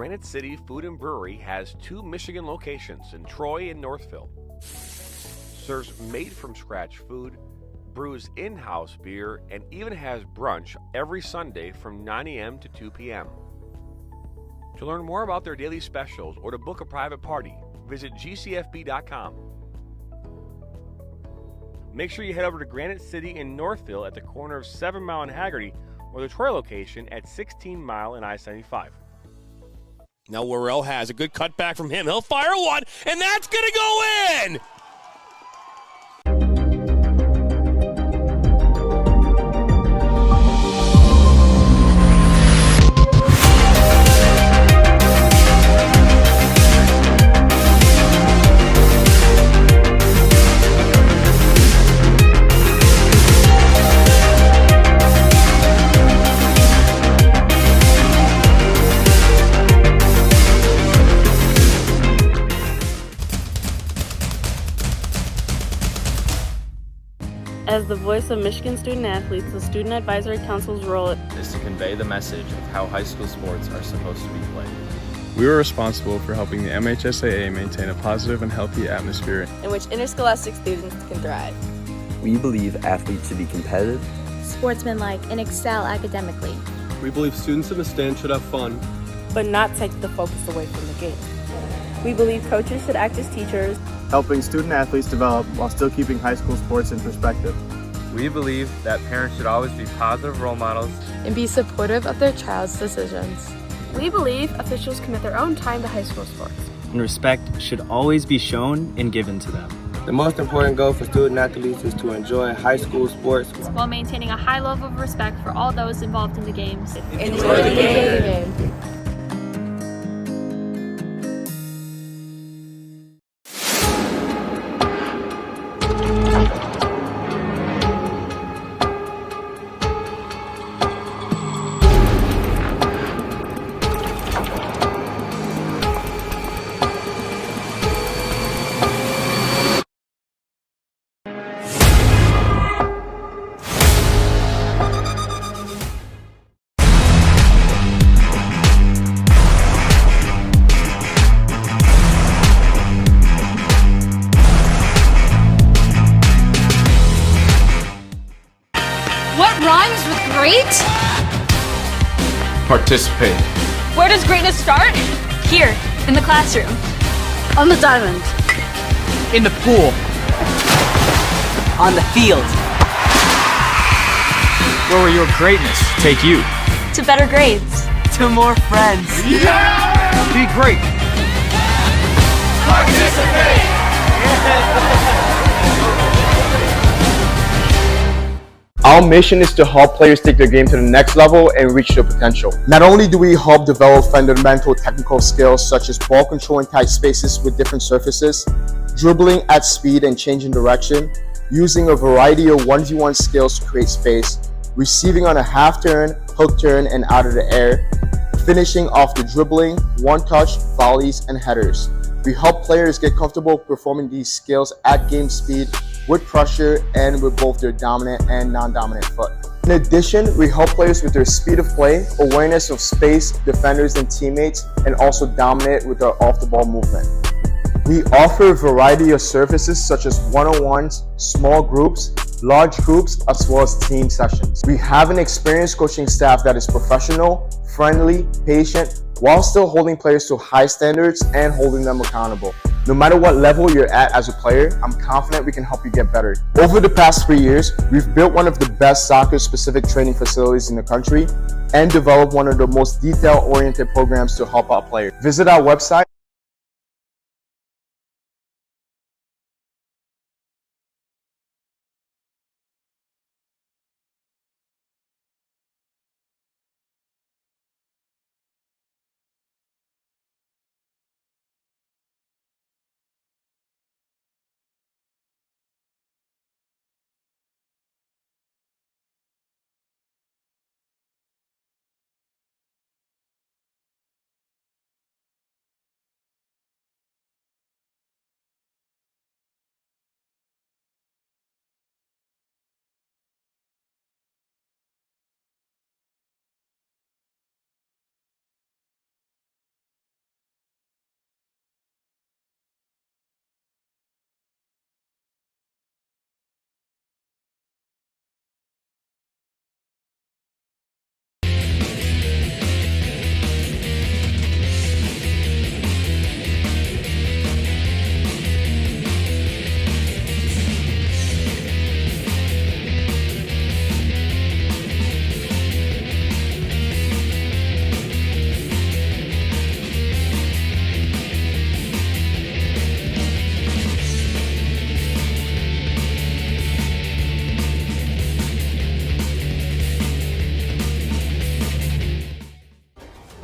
Granite City Food and Brewery has 2 Michigan locations in Troy and Northville. Serves made-from-scratch food, brews in-house beer, and even has brunch every Sunday from 9 a.m. to 2 p.m. To learn more about their daily specials or to book a private party, visit gcfb.com. Make sure you head over to Granite City in Northville at the corner of 7 Mile and Haggerty, or the Troy location at 16 Mile and I-75. Now Worrell has a good cutback from him. He'll fire one, and that's going to go in! As the voice of Michigan student athletes, the Student Advisory Council's role is to convey the message of how high school sports are supposed to be played. We are responsible for helping the MHSAA maintain a positive and healthy atmosphere in which interscholastic students can thrive. We believe athletes should be competitive, sportsmanlike, and excel academically. We believe students in the stand should have fun, but not take the focus away from the game. We believe coaches should act as teachers, helping student athletes develop while still keeping high school sports in perspective. We believe that parents should always be positive role models and be supportive of their child's decisions. We believe officials commit their own time to high school sports. And respect should always be shown and given to them. The most important goal for student athletes is to enjoy high school sports while maintaining a high level of respect for all those involved in the games. Enjoy the game. What rhymes with great? Participate. Where does greatness start? Here, in the classroom. on the diamond, in the pool, on the field. Where will your greatness take you? To better grades. To more friends. Yeah! Be great. Participate! Our mission is to help players take their game to the next level and reach their potential. Not only do we help develop fundamental technical skills such as ball control in tight spaces with different surfaces, dribbling at speed and changing direction, using a variety of 1v1 skills to create space, receiving on a half turn, hook turn, and out of the air, finishing off the dribbling, one-touch, volleys, and headers. We help players get comfortable performing these skills at game speed, with pressure, and with both their dominant and non-dominant foot. In addition, we help players with their speed of play, awareness of space, defenders and teammates, and also dominate with our off-the-ball movement. We offer a variety of services such as one-on-ones, small groups, large groups, as well as team sessions. We have an experienced coaching staff that is professional, friendly, patient, while still holding players to high standards and holding them accountable. No matter what level you're at as a player, I'm confident we can help you get better. Over the past 3 years, we've built one of the best soccer-specific training facilities in the country and developed one of the most detail-oriented programs to help out players. Visit our website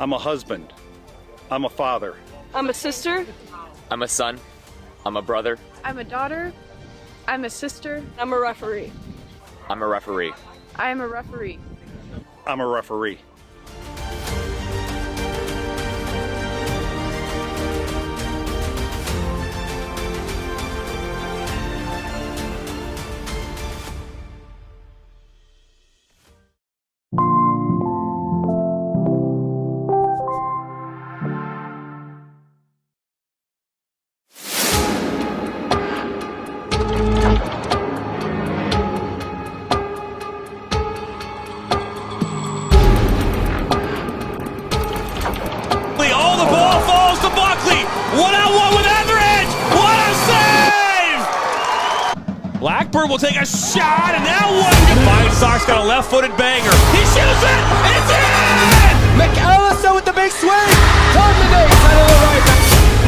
I'm a husband. I'm a father. I'm a sister. I'm a son. I'm a brother. I'm a daughter. I'm a sister. I'm a referee. I'm a referee. I am a referee. I'm a referee. Blackburn will take a shot, and that one Fine Sox got a left-footed banger. He shoots it! It's in! McAllister with the big swing. Terminates out of the right.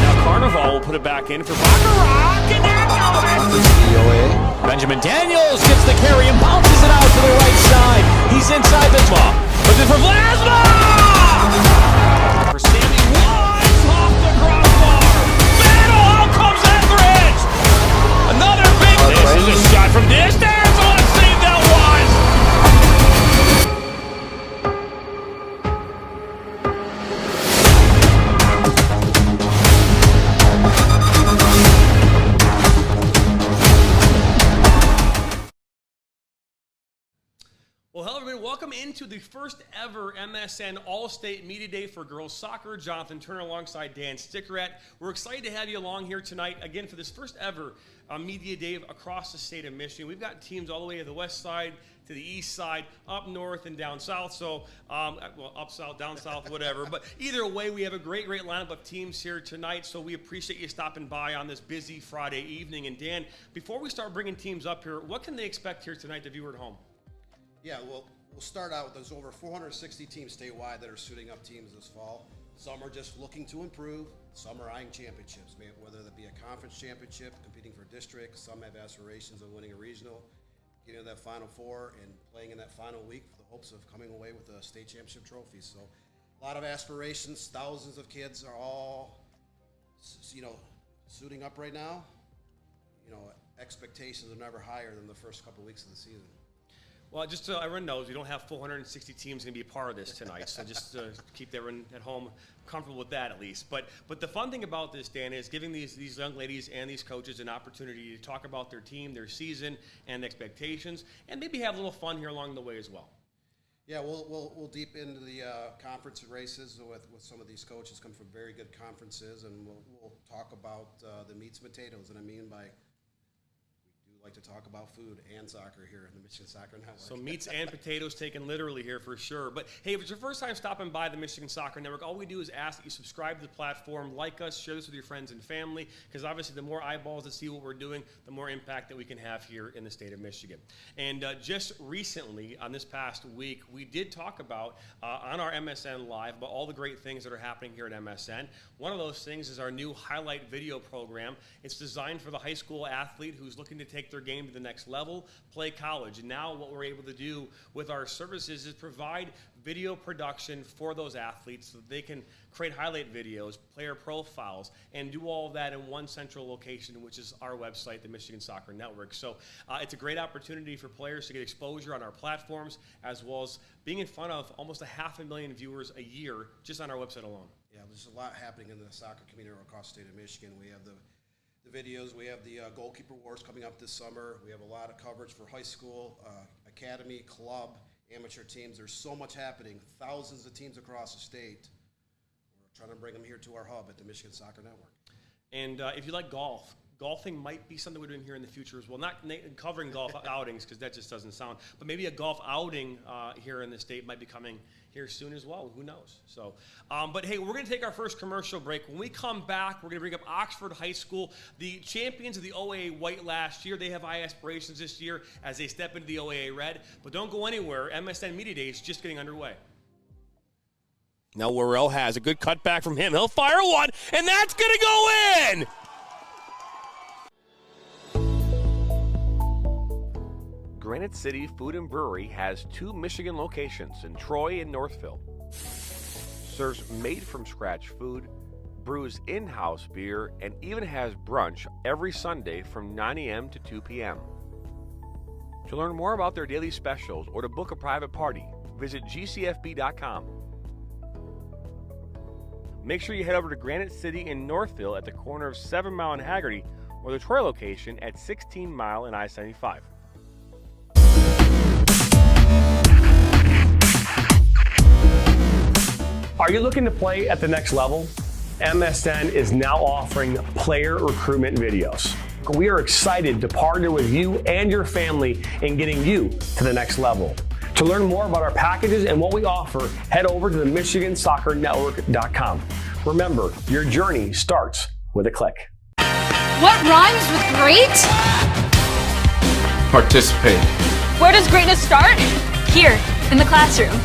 Now Carnival will put it back in for Baccarat, and there goes it! Benjamin Daniels gets the carry and bounces it out to the right side. He's inside the 12. Puts it for Vlasma! For Sammy Wise off the crossbar. Battle, out comes Etheridge! Another big, this is a shot from distance. Oh, let's see if that was. Well, hello everybody, welcome into the first ever MSN All-State Media Day for Girls Soccer. Jonathan Turner alongside Dan Stickerat. We're excited to have you along here tonight, again, for this first ever Media Day across the state of Michigan. We've got teams all the way to the west side, to the east side, up north and down south. So, well, up south, down south, whatever. But either way, we have a great lineup of teams here tonight. So we appreciate you stopping by on this busy Friday evening. And Dan, before we start bringing teams up here, what can they expect here tonight, the viewer at home? Yeah, well, we'll start out with there's over 460 teams statewide that are suiting up teams this fall. Some are just looking to improve. Some are eyeing championships, whether that be a conference championship, competing for districts. Some have aspirations of winning a regional, getting to that Final Four, and playing in that final week for the hopes of coming away with a state championship trophy. So a lot of aspirations. Thousands of kids are all, suiting up right now. Expectations are never higher than the first couple weeks of the season. Well, just so everyone knows, we don't have 460 teams going to be a part of this tonight, so just keep everyone at home comfortable with that at least. But the fun thing about this, Dan, is giving these young ladies and these coaches an opportunity to talk about their team, their season, and expectations, and maybe have a little fun here along the way as well. Yeah, we'll deep into the conference races with some of these coaches come from very good conferences, and we'll talk about the meats and potatoes, and I mean by like to talk about food and soccer here in the Michigan Soccer Network. So meats and potatoes taken literally here for sure. But hey, if it's your first time stopping by the Michigan Soccer Network, all we do is ask that you subscribe to the platform, like us, share this with your friends and family, because obviously the more eyeballs that see what we're doing, the more impact that we can have here in the state of Michigan. And just recently, on this past week, we did talk about, on our MSN Live, about all the great things that are happening here at MSN. One of those things is our new highlight video program. It's designed for the high school athlete who's looking to take their game to the next level, play college. And now what we're able to do with our services is provide video production for those athletes so that they can create highlight videos, player profiles, and do all of that in one central location, which is our website, the Michigan Soccer Network. So it's a great opportunity for players to get exposure on our platforms, as well as being in front of almost 500,000 viewers a year just on our website alone. Yeah, there's a lot happening in the soccer community across the state of Michigan. We have the videos, we have the goalkeeper wars coming up this summer. We have a lot of coverage for high school, academy, club, amateur teams. There's so much happening, thousands of teams across the state. We're trying to bring them here to our hub at the Michigan Soccer Network. And if you like golf, golfing might be something we're doing here in the future as well. Not covering golf outings, because that just doesn't sound, but maybe a golf outing here in the state might be coming here soon as well. Who knows? So, but hey, we're going to take our first commercial break. When we come back, we're going to bring up Oxford High School, the champions of the OAA White last year. They have high aspirations this year as they step into the OAA Red. But don't go anywhere. MSN Media Day is just getting underway. Now Worrell has a good cutback from him. He'll fire one, and that's going to go in! Granite City Food and Brewery has 2 Michigan locations in Troy and Northville. serves made-from-scratch food, brews in-house beer, and even has brunch every Sunday from 9 a.m. to 2 p.m. To learn more about their daily specials or to book a private party, visit gcfb.com. Make sure you head over to Granite City in Northville at the corner of 7 Mile and Haggerty, or the Troy location at 16 Mile and I-75. Are you looking to play at the next level? MSN is now offering player recruitment videos. We are excited to partner with you and your family in getting you to the next level. To learn more about our packages and what we offer, head over to the MichiganSoccerNetwork.com. Remember, your journey starts with a click. What rhymes with great? Participate. Where does greatness start? Here, in the classroom.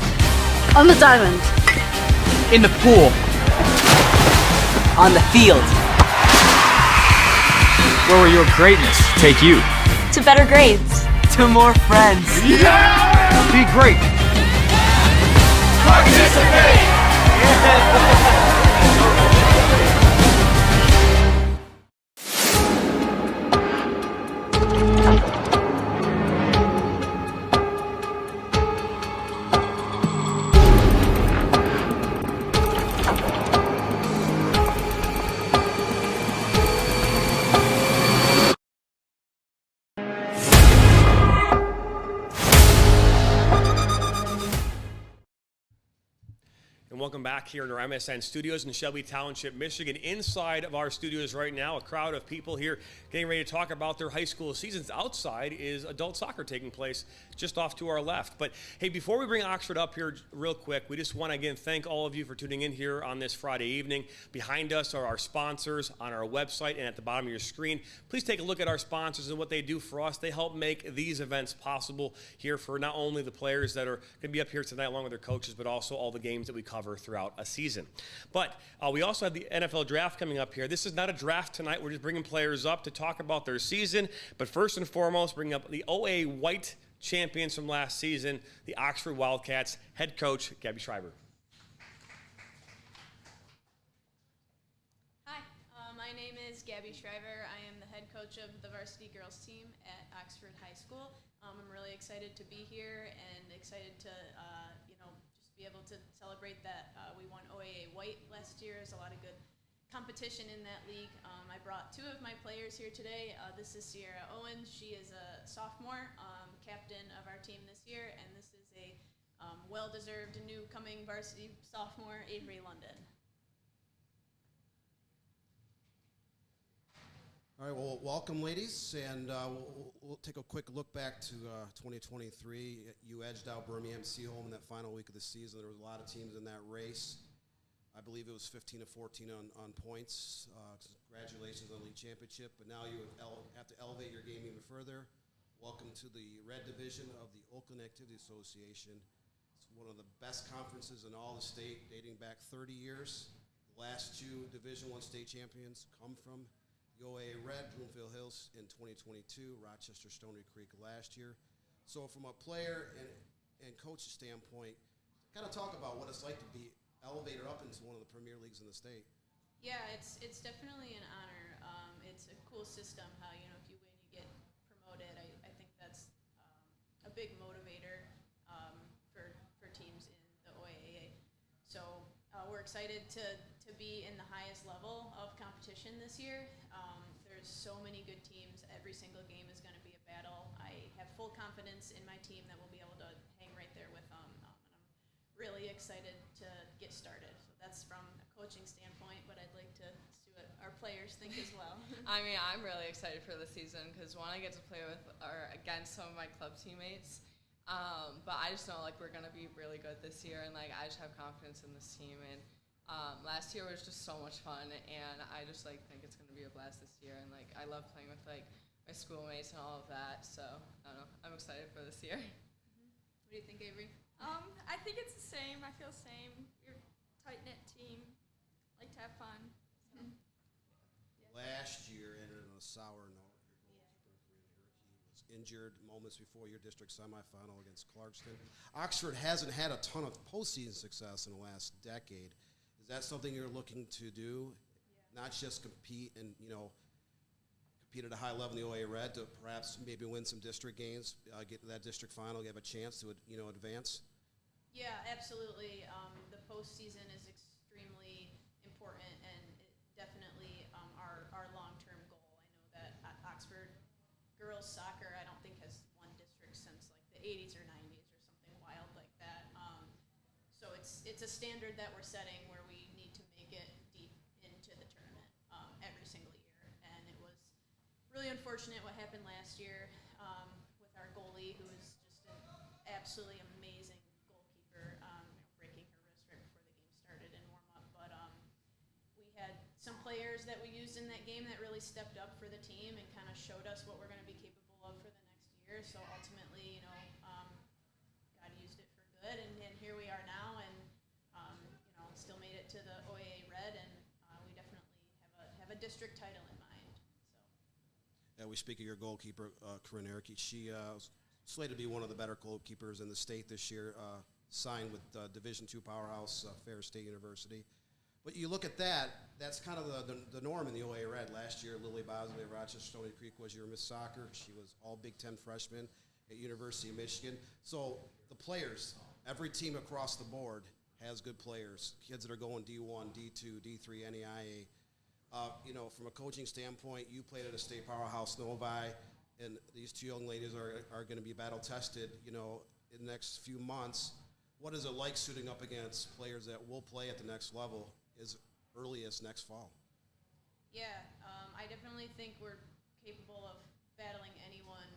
On the diamond. In the pool. On the field. Where will your greatness take you? To better grades. To more friends. Yeah! Be great. Participate! Welcome back here in our MSN studios in Shelby Township, Michigan. Inside of our studios right now, a crowd of people here getting ready to talk about their high school seasons. Outside is adult soccer taking place just off to our left. But hey, before we bring Oxford up here real quick, we just want to again thank all of you for tuning in here on this Friday evening. Behind us are our sponsors on our website and at the bottom of your screen. Please take a look at our sponsors and what they do for us. They help make these events possible here for not only the players that are going to be up here tonight along with their coaches, but also all the games that we cover throughout a season. But we also have the NFL draft coming up here. This is not a draft tonight. We're just bringing players up to talk about their season. But first and foremost, bring up the OA White champions from last season, the Oxford Wildcats, head coach Gabby Schreiber. Hi, my name is Gabby Schreiber. I am the head coach of the varsity girls team at Oxford High School. I'm really excited to be here and excited to be able to celebrate that we won OAA White last year. There's a lot of good competition in that league. I brought two of my players here today. This is Sierra Owens. She is a sophomore, captain of our team this year, and this is a well-deserved new coming varsity sophomore, Avery London. All right, well, welcome, ladies, and we'll take a quick look back to 2023. You edged out Birmingham Seaholm in that final week of the season. There was a lot of teams in that race. I believe it was 15 to 14 on points. Congratulations on the league championship, but now you have to elevate your game even further. Welcome to the Red Division of the Oakland Activity Association. It's one of the best conferences in all the state, dating back 30 years. The last two Division I state champions come from OA Red, Bloomfield Hills in 2022, Rochester Stony Creek last year. So from a player and coach standpoint, kind of talk about what it's like to be elevated up into one of the premier leagues in the state. Yeah, it's definitely an honor. It's a cool system how, if you win, you get promoted. I think that's a big motivator for teams in the OAA. So we're excited to be in the highest level of competition this year. There's so many good teams. Every single game is going to be a battle. I have full confidence in my team that we'll be able to hang right there with them. And I'm really excited to get started. So that's from a coaching standpoint, but I'd like to see what our players think as well. I mean, I'm really excited for the season because, one, I get to play with or against some of my club teammates. But I just know, we're going to be really good this year, and, I just have confidence in this team. And last year was just so much fun, and I just, think it's going to be a blast this year. And, I love playing with, my schoolmates and all of that. So, I don't know. I'm excited for this year. What do you think, Avery? I think it's the same. I feel the same. You're a tight-knit team. Like to have fun. So. Last year ended on a sour note. Your goalkeeper, Korean Hiraki, was injured moments before your district semifinal against Clarkston. Oxford hasn't had a ton of postseason success in the last decade. that something you're looking to do? Yeah. Not just compete and, compete at a high level in the OA Red, to perhaps maybe win some district games, get to that district final, have a chance to, advance? Yeah, absolutely. The postseason is extremely important, and it definitely our long-term goal. I know that Oxford girls soccer, I don't think has won district since like the 80s or 90s or something wild like that. So it's a standard that we're setting where we need to make it deep into the tournament every single year. And it was really unfortunate what happened last year with our goalie, who was just an absolutely amazing goalkeeper, breaking her wrist right before the game started in warm-up. But we had some players that we used in that game that really stepped up for the team and kind of showed us what we're going to be capable of for the next year. So ultimately, God used it for good, and here we are now, and still made it to the OAA Red, and we definitely have a district title in mind. So. Yeah, we speak of your goalkeeper, Corinne Erke. She was slated to be one of the better goalkeepers in the state this year. Signed with Division II powerhouse Ferris State University. But you look at that, that's kind of the norm in the OA Red. Last year, Lily Bosley at Rochester Stony Creek was your Miss Soccer. She was all Big Ten freshman at University of Michigan. So the players, every team across the board has good players, kids that are going D1, D2, D3, NEIA. From a coaching standpoint, you played at a state powerhouse, Novi, and these two young ladies are going to be battle-tested, in the next few months. What is it like suiting up against players that will play at the next level as early as next fall? Yeah, I definitely think we're capable of battling anyone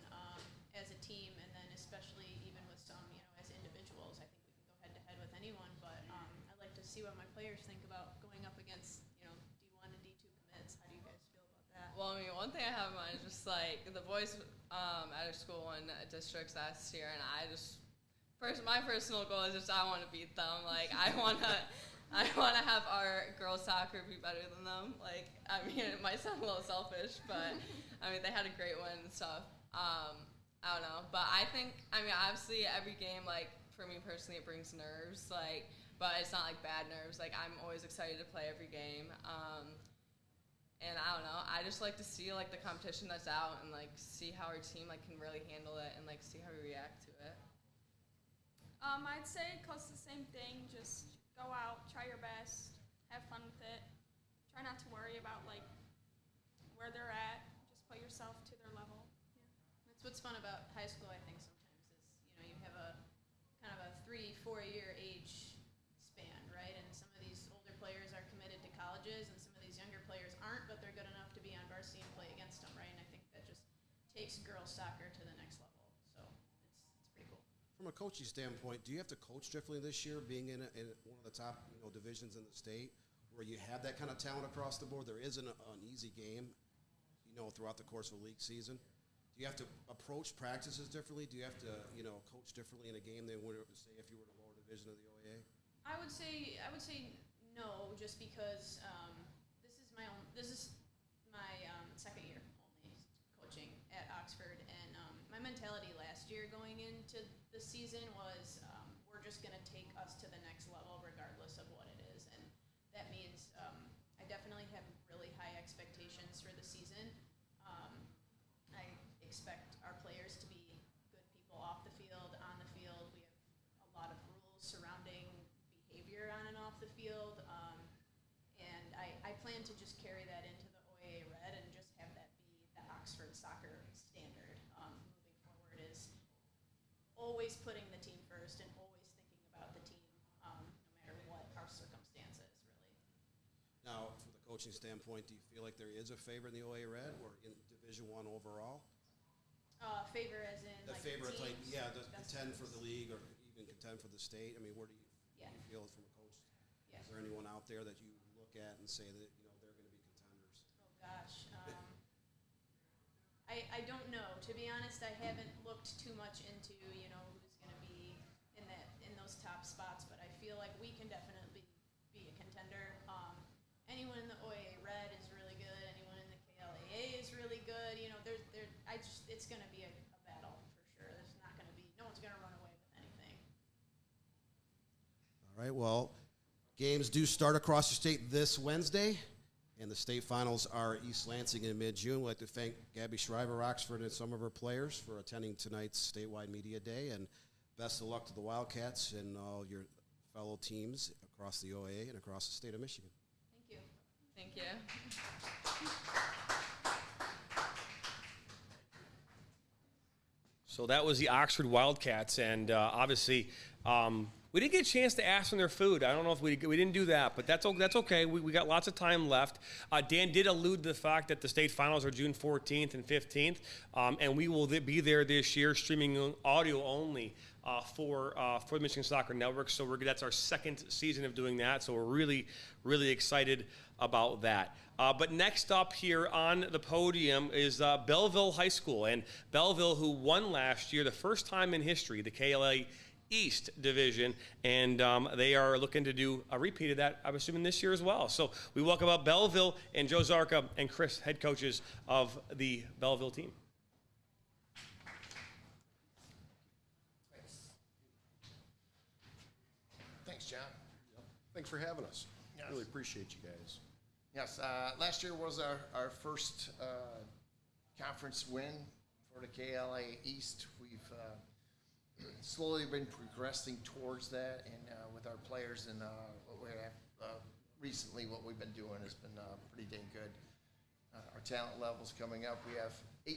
as a team, and then especially even with some, as individuals. I think we can go head-to-head with anyone, but I'd like to see what my players think about going up against, D1 and D2 commits. How do you guys feel about that? Well, one thing I have in mind is just, the boys at our school won districts last year, and my personal goal is just I want to beat them. I want to have our girls soccer be better than them. It might sound a little selfish, but they had a great win and stuff. I don't know, but I think obviously every game, for me personally, it brings nerves. But it's not bad nerves. I'm always excited to play every game. And I don't know, I just like to see the competition that's out and see how our team can really handle it and see how we react to it. I'd say it costs the same thing. Just go out, try your best, have fun with it. Try not to worry about where they're at. Just put yourself to their level. Yeah. That's what's fun about high school, I think, sometimes is, you have a kind of a 3-4 year age span, right? And some of these older players are committed to colleges, and some of these younger players aren't, but they're good enough to be on varsity and play against them, right? And I think that just takes girls soccer to the next level. So it's pretty cool. From a coaching standpoint, do you have to coach differently this year, being in one of the top divisions in the state, where you have that kind of talent across the board? There isn't an easy game, throughout the course of a league season. Do you have to approach practices differently? Do you have to, coach differently in a game than say if you were in a lower division of the OAA? I would say no, just because this is my second year only coaching at Oxford, and my mentality last year going into the season was we're just going to take us to the next level regardless of what it is, and that means I definitely have really high expectations for the season. I expect our players to be good people off the field, on the field. We have a lot of rules surrounding behavior on and off the field, and I plan to just carry that into the OAA Red and just have that be the Oxford soccer standard moving forward, is always putting the team first and always thinking about the team no matter what our circumstances, really. Now, from the coaching standpoint, do you feel like there is a favor in the OAA Red or in Division I overall? Favor as in the favor, to contend for the league or even contend for the state. Where do you feel from a coach? Yeah. Is there anyone out there that you look at and say that they're going to be contenders? Oh gosh, I don't know. To be honest, I haven't looked too much into who's going to be in those top spots, but I feel like we can definitely be a contender. Anyone in the OAA Red is really good. Anyone in the KLAA is really good. It's going to be a battle for sure. There's not going to be, no one's going to run away with anything. All right, well, Games do start across the state this Wednesday, and the state finals are East Lansing in mid-June. We'd like to thank Gabby Shriver, Oxford, and some of her players for attending tonight's statewide media day, and best of luck to the Wildcats and all your fellow teams across the OAA and across the state of Michigan. Thank you. So that was the Oxford Wildcats, and obviously we didn't get a chance to ask them their food. I don't know if we didn't do that, but that's okay. We got lots of time left. Dan did allude to the fact that the state finals are June 14th and 15th, and we will be there this year streaming audio only for the Michigan Soccer Network. So that's our second season of doing that, so we're really, really excited about that. But next up here on the podium is Belleville High School, and Belleville, who won last year, the first time in history, the KLA East Division, and they are looking to do a repeat of that, I'm assuming, this year as well. So we welcome up Belleville and Joe Zarka and Chris, head coaches of the Belleville team. Thanks, John. Thanks for having us. Yes. Really appreciate you guys. Yes, last year was our first conference win for the KLA East. We've slowly been progressing towards that, and with our players and what we have recently, what we've been doing has been pretty dang good. Our talent level's coming up. We have 8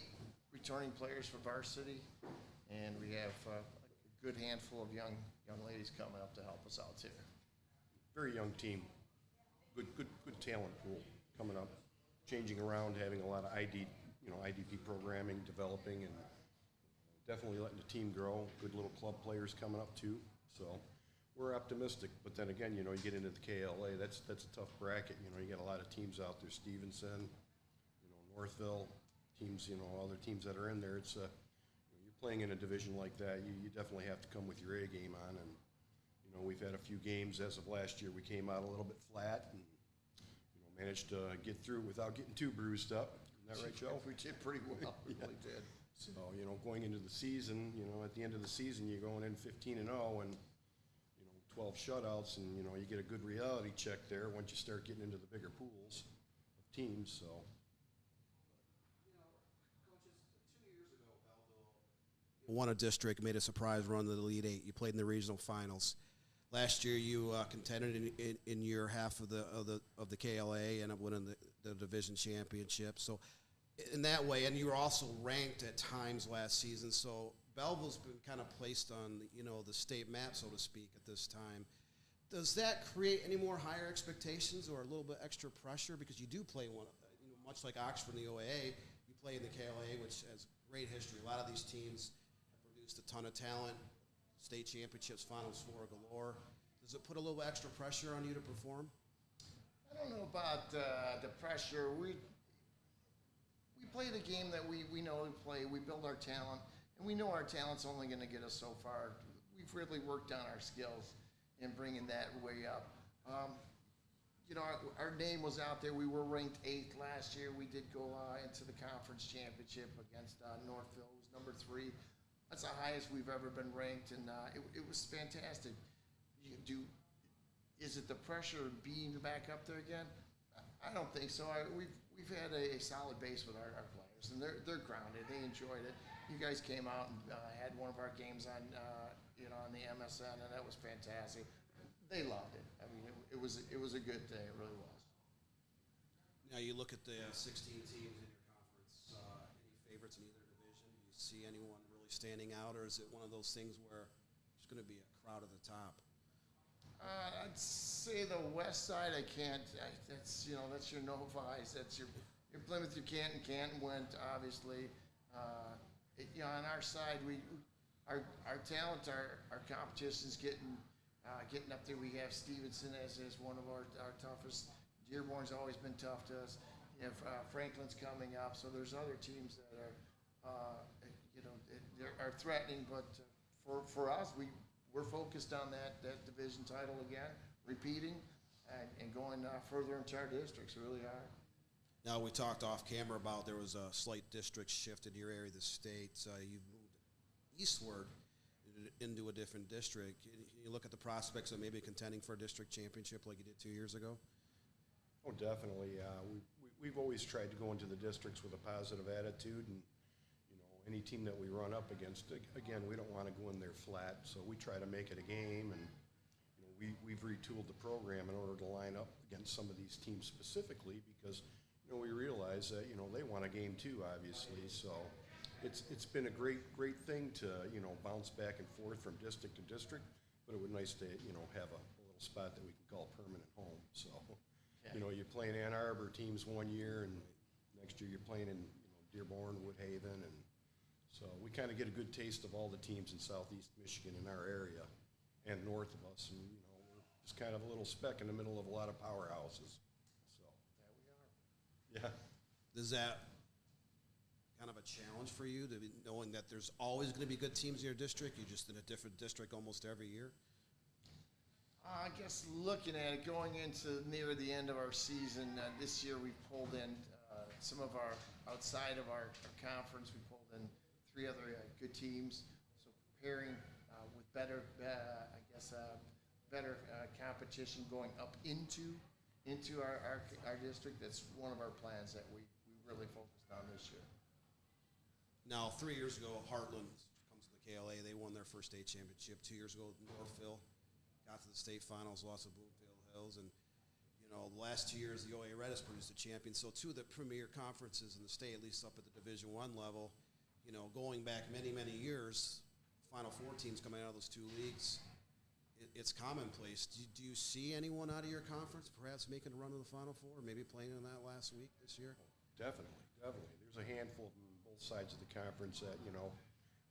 returning players for varsity, and we have a good handful of young ladies coming up to help us out too. Very young team. Good talent pool coming up, changing around, having a lot of IDP programming, developing, and definitely letting the team grow. Good little club players coming up too. So we're optimistic. But then again, you get into the KLA, that's a tough bracket. You got a lot of teams out there, Stevenson, Northville, teams, other teams that are in there. It's you're playing in a division like that, you definitely have to come with your A game on. And we've had a few games as of last year. We came out a little bit flat and managed to get through without getting too bruised up. Isn't that right, Joe? We did pretty well. We really did. So, going into the season, at the end of the season, you're going in 15-0 and 12 shutouts, and you get a good reality check there once you start getting into the bigger pools of teams. So. Won a district, made a surprise run to the Elite Eight. You played in the regional finals. Last year, you contended in your half of the KLA and winning the division championship. So, in that way, and you were also ranked at times last season. So, Belleville's been kind of placed on the state map, so to speak, at this time. Does that create any more higher expectations or a little bit extra pressure because you do play one, much like Oxford in the OAA, you play in the KLA, which has great history. A lot of these teams a ton of talent, state championships, Finals Four galore. Does it put a little extra pressure on you to perform? I don't know about the pressure. We play the game that we know to play. We build our talent, and we know our talent's only going to get us so far. We've really worked on our skills in bringing that way up. Our name was out there. We were ranked 8th last year. We did go into the conference championship against Northville, who was number 3. That's the highest we've ever been ranked, and it was fantastic. Is it the pressure of being back up there again? I don't think so. We've had a solid base with our players, and they're grounded. They enjoyed it. You guys came out and had one of our games on on the MSN, and that was fantastic. They loved it. I mean, it was a good day. It really was. Now you look at the 16 teams in your conference. Any favorites in either division? Do you see anyone standing out, or is it one of those things where there's going to be a crowd at the top? I'd say the west side. I can't. That's your Novi's. That's your Plymouth. Your Canton went obviously. On our side, our talent, our competition's getting up there. We have Stevenson as one of our toughest. Dearborn's always been tough to us. Franklin's coming up, so there's other teams that are threatening, but for us, we're focused on that division title again, repeating, and going further into our districts. We really are. Now, we talked off camera about there was a slight district shift in your area of the state. You've moved eastward into a different district. you look at the prospects of maybe contending for a district championship like you did 2 years ago? Oh, definitely. We've always tried to go into the districts with a positive attitude, and any team that we run up against, again, we don't want to go in there flat, so we try to make it a game, and we've retooled the program in order to line up against some of these teams specifically because we realize that they want a game too, obviously. So it's been a great thing to bounce back and forth from district to district, but it would be nice to have a little spot that we can call permanent home. So you're playing Ann Arbor teams one year, and next year you're playing in Dearborn, Woodhaven, and so we kind of get a good taste of all the teams in Southeast Michigan in our area and north of us, and we're just kind of a little speck in the middle of a lot of powerhouses. So there we are. Yeah. Is that kind of a challenge for you to be knowing that there's always going to be good teams in your district? You're just in a different district almost every year. I guess looking at it, going into near the end of our season, this year we pulled in some of our outside of our conference. We pulled in 3 other good teams, so preparing with better, better competition going up into our district. That's one of our plans that we really focused on this year. Now, 3 years ago, Heartland comes to the KLA. They won their first state championship. 2 years ago, Northville got to the state finals, lost to Bloomfield Hills, and the last 2 years, the OA Red has produced a champion. So 2 of the premier conferences in the state, at least up at the Division I level. Going back many years, Final Four teams coming out of those 2 leagues, it's commonplace. Do you see anyone out of your conference perhaps making a run to the Final Four, or maybe playing in that last week this year? Definitely. There's a handful from both sides of the conference that,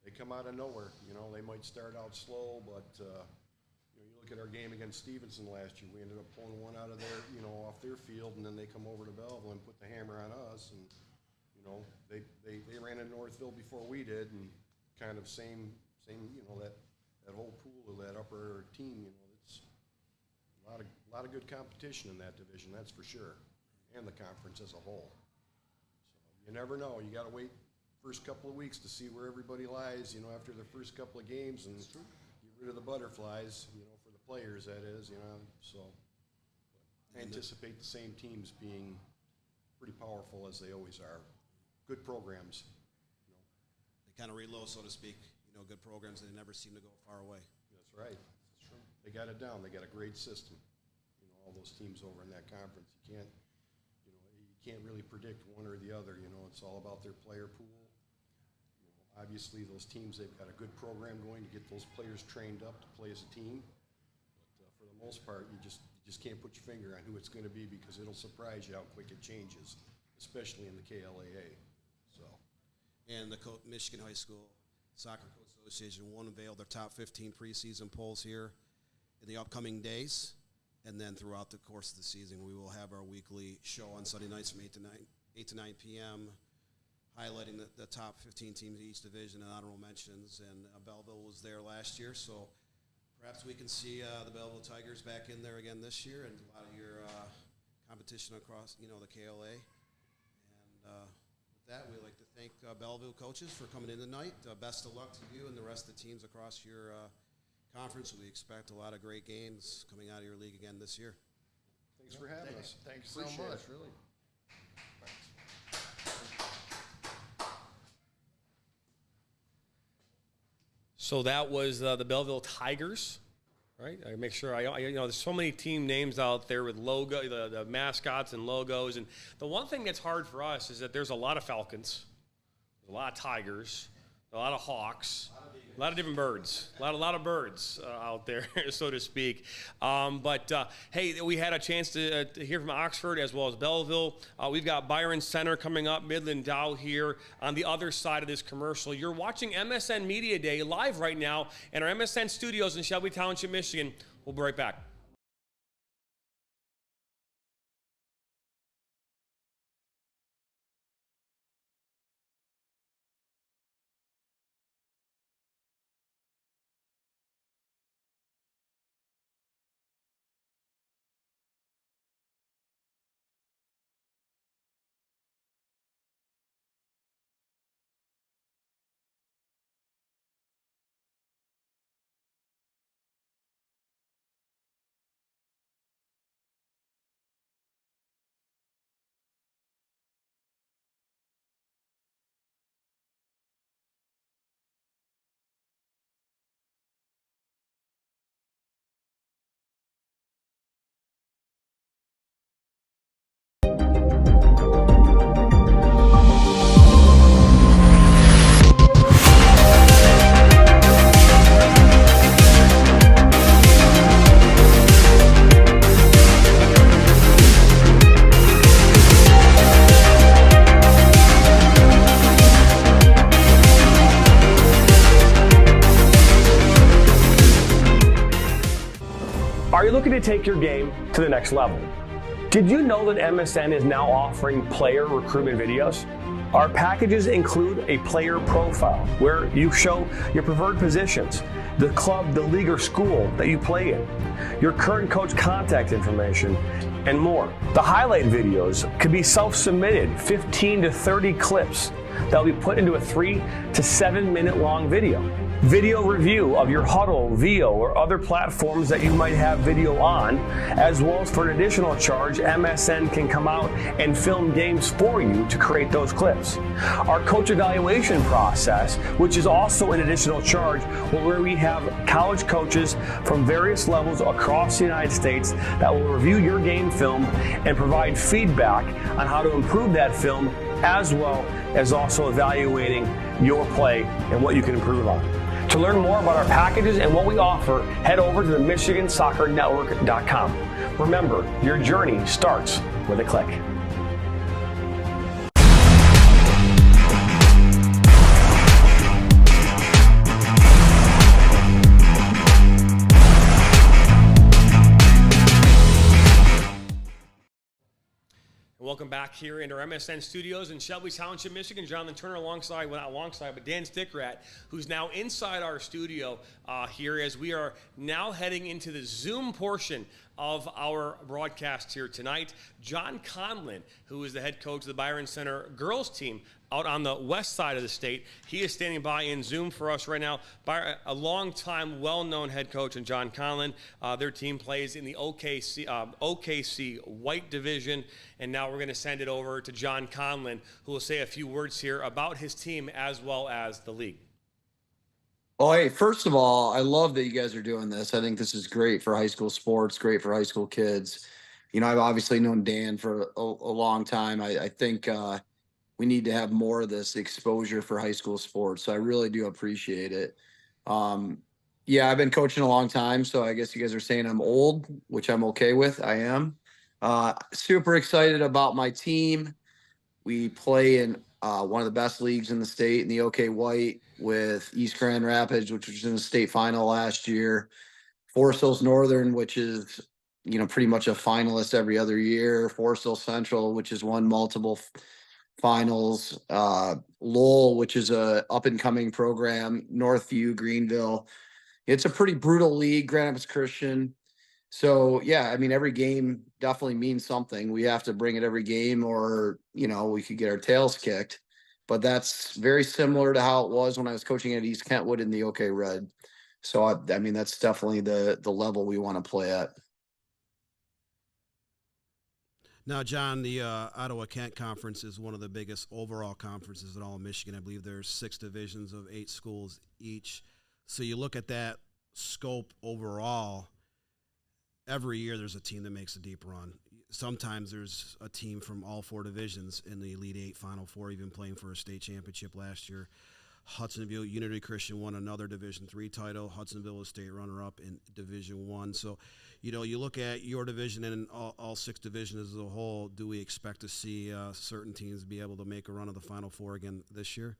they come out of nowhere. They might start out slow, but, you look at our game against Stevenson last year, we ended up pulling one out of their, off their field, and then they come over to Belleville and put the hammer on us, and they ran in Northville before we did, and kind of same that whole pool of that upper team, it's a lot of good competition in that division, that's for sure, and the conference as a whole. So you never know. You got to wait first couple of weeks to see where everybody lies, after the first couple of games, and get rid of the butterflies, for the players, that is, so I anticipate the same teams being pretty powerful as they always are. Good programs. They kind of reload, so to speak. Good programs, and they never seem to go far away. That's right. That's true. They got it down. They got a great system. All those teams over in that conference. You can't really predict one or the other. It's all about their player pool. Obviously, those teams, they've got a good program going to get those players trained up to play as a team. But for the most part, you just can't put your finger on who it's going to be because it'll surprise you how quick it changes, especially in the KLAA. So, and the Michigan High School Soccer Coach Association will unveil their top 15 preseason polls here in the upcoming days, and then throughout the course of the season, we will have our weekly show on Sunday nights from 8 to 9 p.m., highlighting the top 15 teams in each division and honorable mentions. And Belleville was there last year, so perhaps we can see the Belleville Tigers back in there again this year, and a lot of your competition across, the KLA. And with that, we'd like to thank Belleville coaches for coming in tonight. Best of luck to you and the rest of the teams across your conference. We expect a lot of great games coming out of your league again this year. Thanks for having us. Thanks so much, really. So that was the Belleville Tigers, right? I make sure there's so many team names out there with the mascots and logos, and the one thing that's hard for us is that there's a lot of Falcons, there's a lot of Tigers, a lot of Hawks, a lot of different birds, a lot of birds out there, so to speak. But hey, we had a chance to hear from Oxford as well as Belleville. We've got Byron Center coming up, Midland Dow here on the other side of this commercial. You're watching MSN Media Day live right now in our MSN studios in Shelby Township, Michigan. We'll be right back. to take your game to the next level. Did you know that MSN is now offering player recruitment videos? Our packages include a player profile where you show your preferred positions, the club, the league, or school that you play in, your current coach contact information, and more. The highlight videos could be self-submitted, 15 to 30 clips that will be put into a 3 to 7 minute long video. Video review of your Huddle, VO, or other platforms that you might have video on, as well as for an additional charge, MSN can come out and film games for you to create those clips. Our coach evaluation process, which is also an additional charge, where we have college coaches from various levels across the United States that will review your game film and provide feedback on how to improve that film, as well as also evaluating your play and what you can improve on. To learn more about our packages and what we offer, head over to the MichiganSoccerNetwork.com. Remember, your journey starts with a click. Welcome back here into our MSN studios in Shelby Township, Michigan. Jonathan Turner but Dan Stickrat, who's now inside our studio here as we are now heading into the Zoom portion of our broadcast here tonight. John Conlon, who is the head coach of the Byron Center girls team out on the west side of the state. He is standing by in Zoom for us right now. A long-time, well-known head coach in John Conlon. Their team plays in the OKC White Division. And now we're going to send it over to John Conlon, who will say a few words here about his team as well as the league. Well, hey, first of all, I love that you guys are doing this. I think this is great for high school sports, great for high school kids. You know, I've obviously known Dan for a long time. I think we need to have more of this exposure for high school sports. So I really do appreciate it. Yeah, I've been coaching a long time, so I guess you guys are saying I'm old, which I'm okay with. I am. Super excited about my team. We play in one of the best leagues in the state in the OK White with East Grand Rapids, which was in the state final last year. Forest Hills Northern, which is, you know, pretty much a finalist every other year. Forest Hills Central, which has won multiple finals. Lowell, which is a up and coming program. Northview, Greenville. It's a pretty brutal league. Grand Rapids Christian. So, yeah, I mean, every game definitely means something. We have to bring it every game or, you know, we could get our tails kicked. But that's very similar to how it was when I was coaching at East Kentwood in the OK Red. So, I mean, that's definitely the level we want to play at. Now, John, the Ottawa-Kent Conference is one of the biggest overall conferences in all of Michigan. I believe there's 6 divisions of 8 schools each. So you look at that scope overall, every year there's a team that makes a deep run. Sometimes there's a team from all 4 divisions in the Elite 8, Final 4, even playing for a state championship last year. Hudsonville Unity Christian won another Division III title. Hudsonville was state runner-up in Division I. So, you know, you look at your division and all 6 divisions as a whole, do we expect to see certain teams be able to make a run of the Final 4 again this year?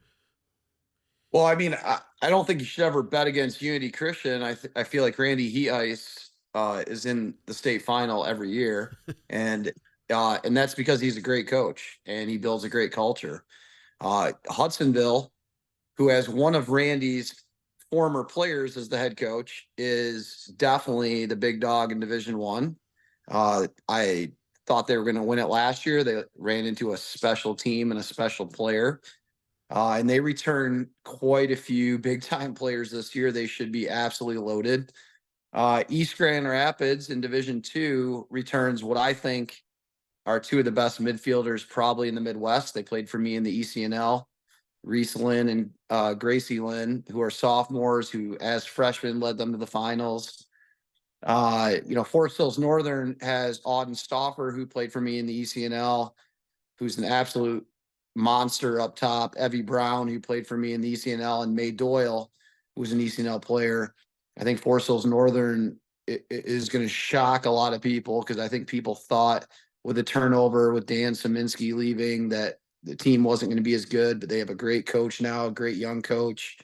Well, I mean, I don't think you should ever bet against Unity Christian. I feel like Randy Heiss is in the state final every year, and that's because he's a great coach and he builds a great culture. Hudsonville, who has one of Randy's former players as the head coach, is definitely the big dog in Division I. I thought they were going to win it last year. They ran into a special team and a special player. And they return quite a few big-time players this year. They should be absolutely loaded. East Grand Rapids in Division II returns what I think are 2 of the best midfielders probably in the Midwest. They played for me in the ECNL. Reese Lynn and Gracie Lynn, who are sophomores, who as freshmen led them to the finals. You know, Forest Hills Northern has Auden Stauffer, who played for me in the ECNL, who's an absolute monster up top. Evie Brown, who played for me in the ECNL, and May Doyle, who's an ECNL player. I think Forest Hills Northern is going to shock a lot of people because I think people thought with the turnover with Dan Szyminski leaving that the team wasn't going to be as good, but they have a great coach now, a great young coach.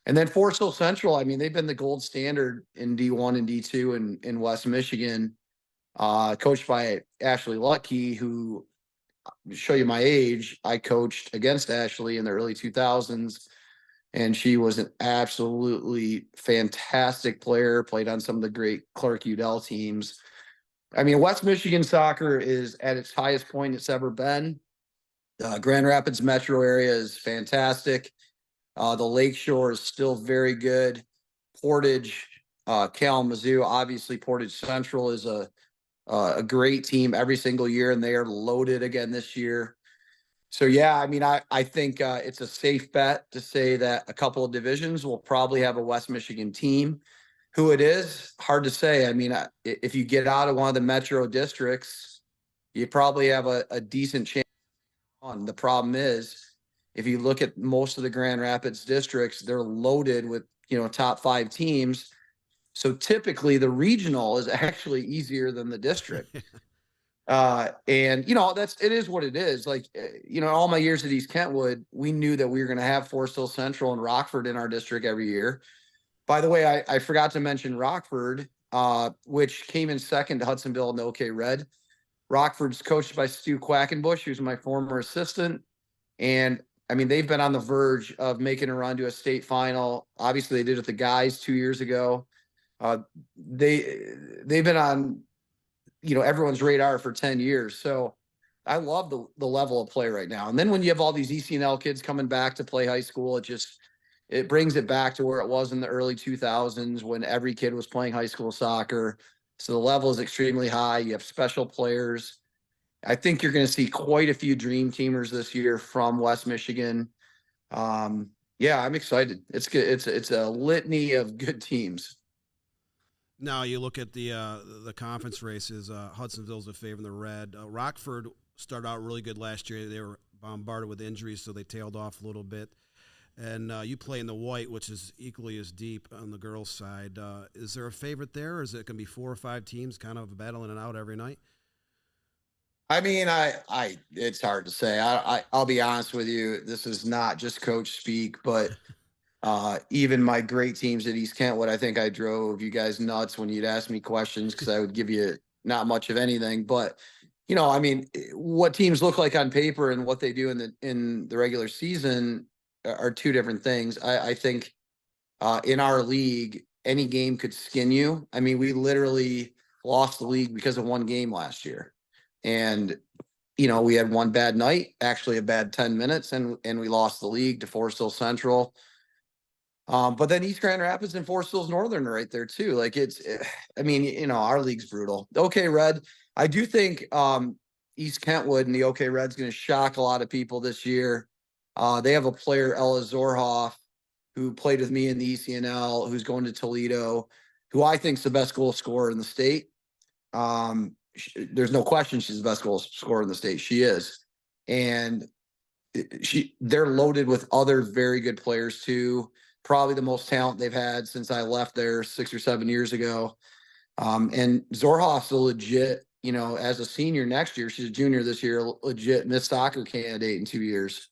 And then Forest Hill Central, I mean, they've been the gold standard in D1 and D2 in West Michigan, coached by Ashley Lucky, who, to show you my age, I coached against Ashley in the early 2000s, and she was an absolutely fantastic player, played on some of the great Clark Udell teams. I mean, West Michigan soccer is at its highest point it's ever been. Grand Rapids metro area is fantastic. The Lakeshore is still very good. Portage, Kalamazoo, obviously Portage Central is a great team every single year, and they are loaded again this year. So yeah, I mean, I think it's a safe bet to say that a couple of divisions will probably have a West Michigan team. Who it is, hard to say. I mean, if you get out of one of the metro districts, you probably have a decent chance. The problem is, if you look at most of the Grand Rapids districts, they're loaded with, top 5 teams. So typically the regional is actually easier than the district. And it is what it is. Like, all my years at East Kentwood, we knew that we were going to have Forest Hill Central and Rockford in our district every year. By the way, I forgot to mention Rockford, which came in second to Hudsonville and OK Red. Rockford's coached by Stu Quackenbush, who's my former assistant. And I mean, they've been on the verge of making a run to a state final. Obviously, they did it with the guys 2 years ago. They've been on, everyone's radar for 10 years. So I love the level of play right now. And then when you have all these ECNL kids coming back to play high school, it brings it back to where it was in the early 2000s when every kid was playing high school soccer. So the level is extremely high. You have special players. I think you're going to see quite a few dream teamers this year from West Michigan. Yeah, I'm excited. It's good. It's a litany of good teams. Now you look at the conference races. Hudsonville's a favorite in the red. Rockford started out really good last year. They were bombarded with injuries, so they tailed off a little bit. And you play in the white, which is equally as deep on the girls' side. Is there a favorite there, or is it going to be 4 or 5 teams kind of battling it out every night? I mean, it's hard to say. I'll be honest with you. This is not just coach speak, but even my great teams at East Kentwood, I think I drove you guys nuts when you'd ask me questions because I would give you not much of anything. But I mean, what teams look like on paper and what they do in the regular season are 2 different things. I think in our league, any game could skin you. I mean, we literally lost the league because of one game last year. And, we had one bad night, actually a bad 10 minutes, and we lost the league to Forest Hill Central. But then East Grand Rapids and Forest Hills Northern are right there too. Like our league's brutal. OK Red, I do think East Kentwood and the OK Red's going to shock a lot of people this year. They have a player, Ella Zorhoff, who played with me in the ECNL, who's going to Toledo, who I think is the best goal scorer in the state. There's no question she's the best goal scorer in the state. She is. And they're loaded with other very good players too. Probably the most talent they've had since I left there 6 or 7 years ago. And Zorhoff's a legit, as a senior next year, she's a junior this year, legit Miss Soccer candidate in 2 years.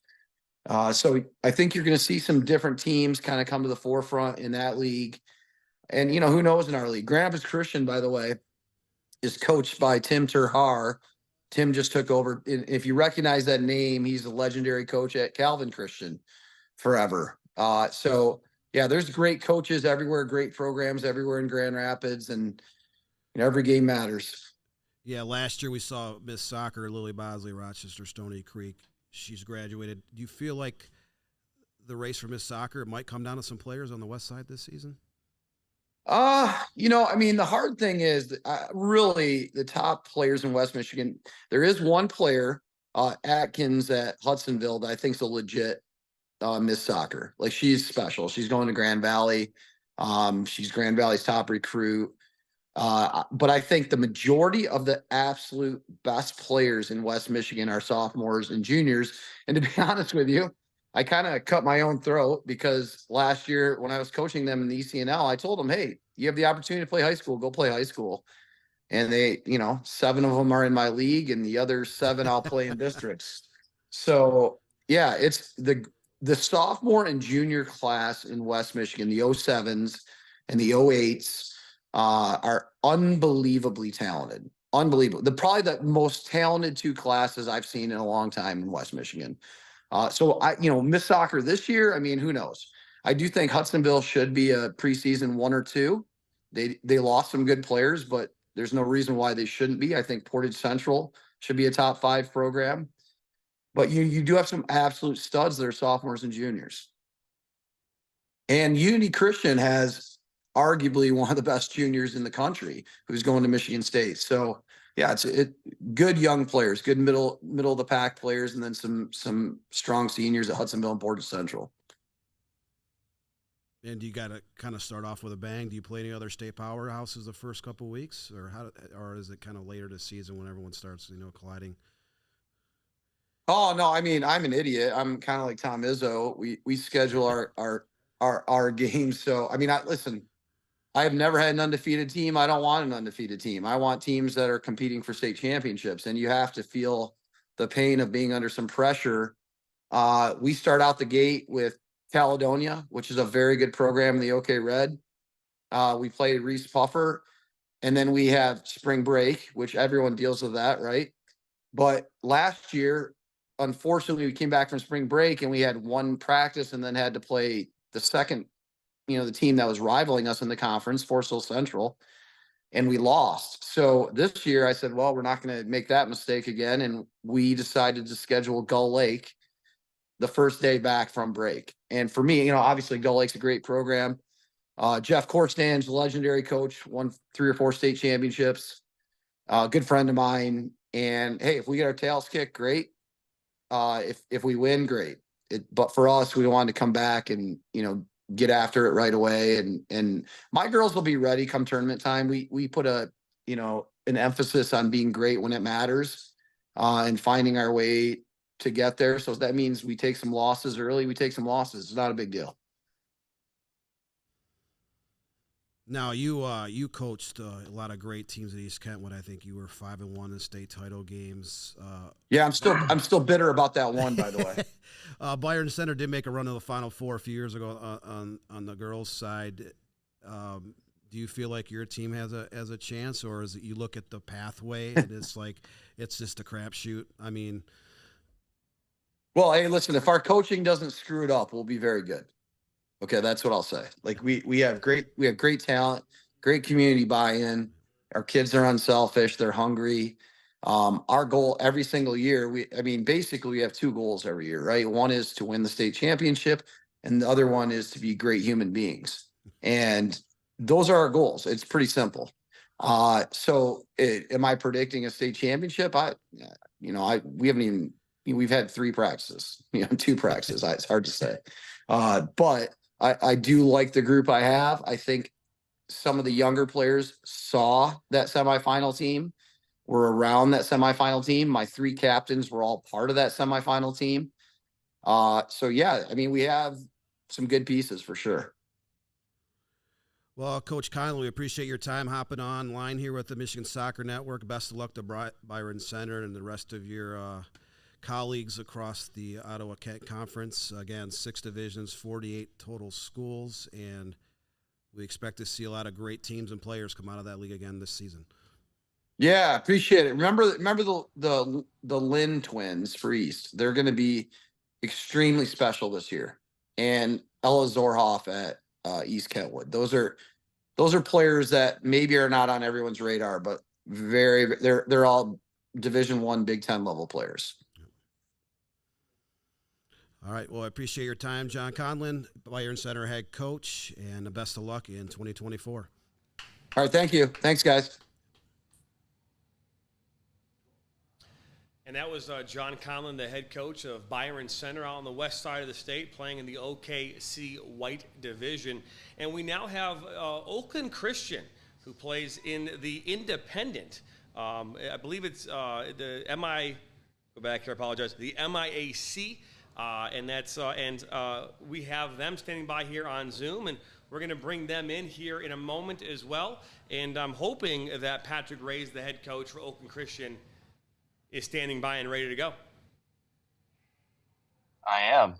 So I think you're going to see some different teams kind of come to the forefront in that league. And, who knows in our league? Grand Rapids Christian, by the way, is coached by Tim Terhar. Tim just took over. If you recognize that name, he's a legendary coach at Calvin Christian forever. So yeah, there's great coaches everywhere, great programs everywhere in Grand Rapids, and every game matters. Yeah, last year we saw Miss Soccer, Lily Bosley, Rochester, Stony Creek. She's graduated. Do you feel like the race for Miss Soccer might come down to some players on the west side this season? I mean, the hard thing is really the top players in West Michigan. There is one player, Atkins at Hudsonville, that I think is a legit Miss Soccer. Like, she's special. She's going to Grand Valley. She's Grand Valley's top recruit. But I think the majority of the absolute best players in West Michigan are sophomores and juniors. And to be honest with you, I kind of cut my own throat because last year when I was coaching them in the ECNL, I told them, hey, you have the opportunity to play high school, go play high school. And they, 7 of them are in my league and the other 7 I'll play in districts. So yeah, the sophomore and junior class in West Michigan, the 07s and the 08s, are unbelievably talented. Unbelievable. Probably the most talented two classes I've seen in a long time in West Michigan. So Miss Soccer this year, I mean, who knows? I do think Hudsonville should be a preseason 1 or 2. They lost some good players, but there's no reason why they shouldn't be. I think Portage Central should be a top 5 program. But you do have some absolute studs that are sophomores and juniors. And Unity Christian has arguably one of the best juniors in the country who's going to Michigan State. So yeah, it's good young players, good middle of the pack players, and then some strong seniors at Hudsonville and Portage Central. And do you got to kind of start off with a bang? Do you play any other state powerhouses the first couple of weeks, or is it kind of later this season when everyone starts colliding? Oh no, I mean, I'm an idiot. I'm kind of like Tom Izzo. We schedule our games. So I mean, listen, I have never had an undefeated team. I don't want an undefeated team. I want teams that are competing for state championships, and you have to feel the pain of being under some pressure. We start out the gate with Caledonia, which is a very good program in the OK Red. We play Reese Puffer, and then we have spring break, which everyone deals with that, right? But last year, unfortunately, we came back from spring break and we had one practice and then had to play the second, the team that was rivaling us in the conference, Forest Hill Central, and we lost. So this year I said, well, we're not going to make that mistake again. And we decided to schedule Gull Lake the first day back from break. And for me, obviously Gull Lake's a great program. Jeff Korstan's legendary coach, won 3 or 4 state championships, good friend of mine. And hey, if we get our tails kicked, great. If we win, great. But for us, we wanted to come back and, get after it right away. And my girls will be ready come tournament time. We put an emphasis on being great when it matters, and finding our way to get there. So that means we take some losses early. We take some losses. It's not a big deal. Now you coached a lot of great teams at East Kentwood. I think you were 5-1 in state title games. Yeah, I'm still bitter about that one, by the way. Byron Center did make a run to the Final Four a few years ago on the girls' side. Do you feel like your team has a chance, or is it you look at the pathway and it's like it's just a crapshoot? I mean, well, hey, listen, if our coaching doesn't screw it up, we'll be very good. Okay, that's what I'll say. Like we have great talent, great community buy-in. Our kids are unselfish, they're hungry. Our goal every single year, basically we have 2 goals every year, right? One is to win the state championship, and the other one is to be great human beings. And those are our goals. It's pretty simple. So am I predicting a state championship? We've had 3 practices, 2 practices. It's hard to say. But I do like the group I have. I think some of the younger players saw that semifinal team, were around that semifinal team. My 3 captains were all part of that semifinal team. So yeah, we have some good pieces for sure. Well, Coach Conlon, we appreciate your time hopping online here with the Michigan Soccer Network. Best of luck to Byron Center and the rest of your colleagues across the Ottawa Conference. Again, 6 divisions, 48 total schools, and we expect to see a lot of great teams and players come out of that league again this season. Yeah, appreciate it. Remember the Lynn twins for East. They're going to be extremely special this year, and Ella Zorhoff at East Kentwood. Those are players that maybe are not on everyone's radar, but they're all Division I, Big Ten level players. All right. Well, I appreciate your time, John Conlon, Byron Center head coach, and the best of luck in 2024. All right. Thank you. Thanks, guys. And that was John Conlon, the head coach of Byron Center out on the west side of the state, playing in the OKC White Division. And we now have Oakland Christian, who plays in the Independent. I believe it's the MIAC. We have them standing by here on Zoom, and we're going to bring them in here in a moment as well. And I'm hoping that Patrick Reyes, the head coach for Oakland Christian, is standing by and ready to go. I am.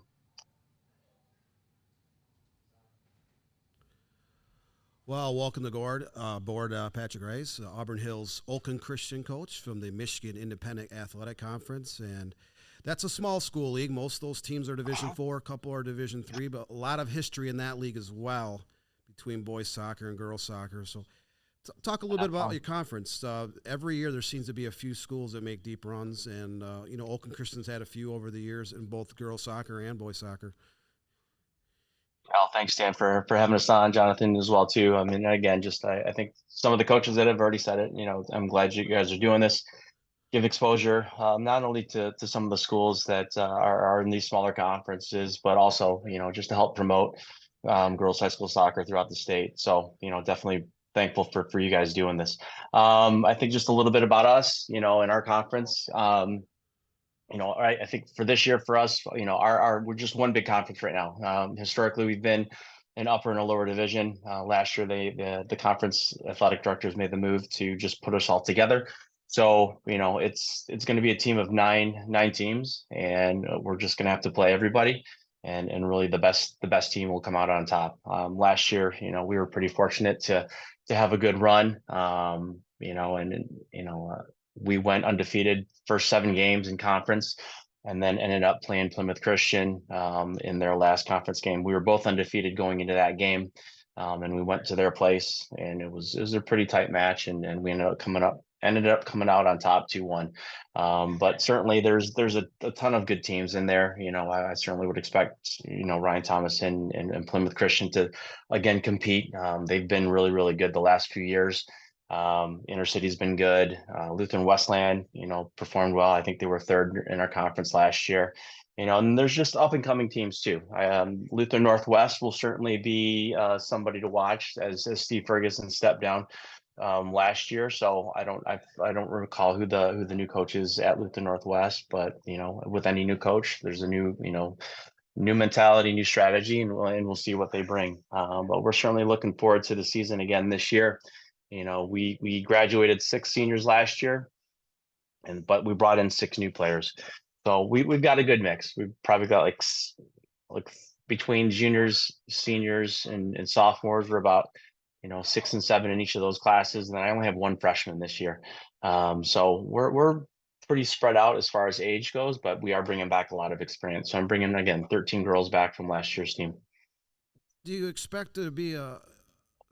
Well, welcome to board, Patrick Rice, Auburn Hills Olkin Christian coach from the Michigan Independent Athletic Conference, and that's a small school league. Most of those teams are Division IV, a couple are Division III, but a lot of history in that league as well between boys soccer and girls soccer. So talk a little bit about your conference. Every year there seems to be a few schools that make deep runs, and Olkin Christian's had a few over the years in both girls soccer and boys soccer. Well, thanks, Dan, for having us on, Jonathan, as well, too. I mean, again, just I think some of the coaches that have already said it, I'm glad you guys are doing this. Give exposure not only to some of the schools that are in these smaller conferences, but also, just to help promote girls high school soccer throughout the state. So, definitely thankful for you guys doing this. I think just a little bit about us, in our conference. I think for this year for us, we're just one big conference right now. Historically, we've been an upper and a lower division. Last year, the conference athletic directors made the move to just put us all together. So, it's going to be a team of nine teams, and we're just going to have to play everybody, and really the best team will come out on top. Last year, we were pretty fortunate to have a good run. We went undefeated first 7 games in conference, and then ended up playing Plymouth Christian in their last conference game. We were both undefeated going into that game, and we went to their place, and it was a pretty tight match, and we ended up coming out on top 2-1. But certainly there's a ton of good teams in there. I certainly would expect Ryan Thomas and Plymouth Christian to again compete. They've been really, really good the last few years. Intercity's been good. Lutheran Westland, performed well. I think they were 3rd in our conference last year. And there's just up and coming teams too. Lutheran Northwest will certainly be somebody to watch as Steve Ferguson stepped down last year. So I don't recall who the new coach is at Lutheran Northwest, but with any new coach, there's a new mentality, new strategy, and we'll see what they bring. But we're certainly looking forward to the season again this year. We graduated 6 seniors last year, but we brought in 6 new players. So we've got a good mix. We've probably got like between juniors, seniors, and sophomores, we're about 6 and 7 in each of those classes, and then I only have 1 freshman this year. So we're pretty spread out as far as age goes, but we are bringing back a lot of experience. So I'm bringing again 13 girls back from last year's team. Do you expect to be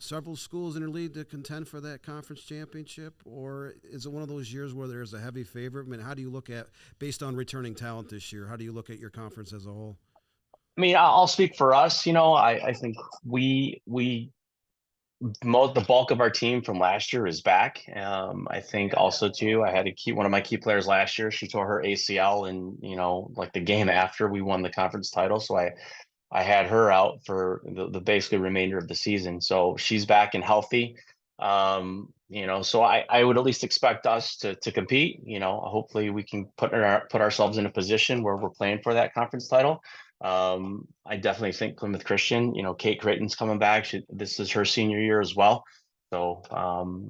several schools in your league to contend for that conference championship, or is it one of those years where there's a heavy favorite? I mean, how do you look at, based on returning talent this year, how do you look at your conference as a whole? I mean, I'll speak for us. I think the bulk of our team from last year is back. I think also too, I had one of my key players last year. She tore her ACL, and like the game after we won the conference title, so I had her out for the basically remainder of the season. So she's back and healthy. So I would at least expect us to compete. Hopefully we can put ourselves in a position where we're playing for that conference title. I definitely think Plymouth Christian, Kate Creighton's coming back. This is her senior year as well. So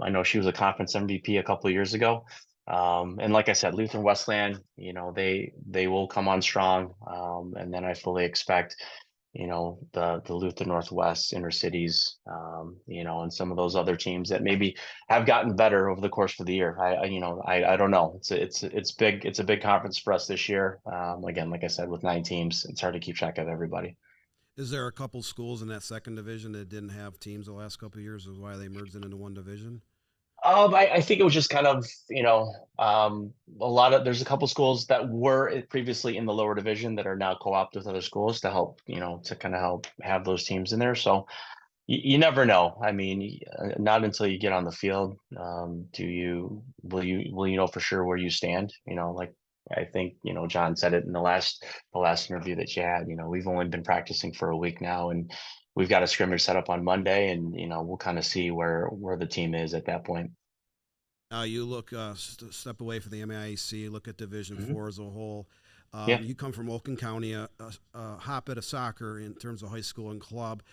I know she was a conference MVP a couple of years ago. And like I said, Lutheran Westland, they will come on strong. And then I fully expect the Lutheran Northwest, Intercities, and some of those other teams that maybe have gotten better over the course of the year. I don't know. It's big. It's a big conference for us this year. Again, like I said, with 9 teams, it's hard to keep track of everybody. Is there a couple schools in that second division that didn't have teams the last couple of years? Is why they merged it into one division? I think it was just kind of, there's a couple schools that were previously in the lower division that are now co-opted with other schools to help, to kind of help have those teams in there. So you never know. I mean, not until you get on the field, will you know for sure where you stand? Like I think, John said it in the last interview that you had. We've only been practicing for a week now, and we've got a scrimmage set up on Monday, and we'll kind of see where the team is at that point. You look step away from the MIAC, look at Division IV as a whole. You come from Oakland County, a hotbed of soccer in terms of high school and club.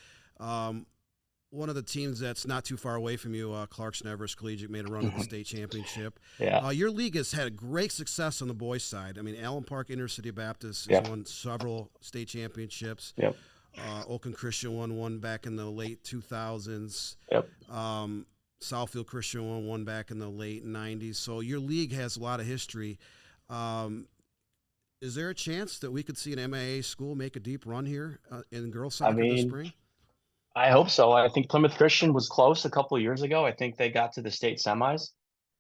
One of the teams that's not too far away from you, Clarkson Everest Collegiate, made a run to the state championship. Your league has had great success on the boys' side. I mean, Allen Park Intercity Baptist has won several state championships. Oakland Christian won one back in the late 2000s. Yep. Southfield Christian won one back in the late 90s. So your league has a lot of history. Is there a chance that we could see an MAA school make a deep run here in girls soccer this spring? I hope so. I think Plymouth Christian was close a couple of years ago. I think they got to the state semis.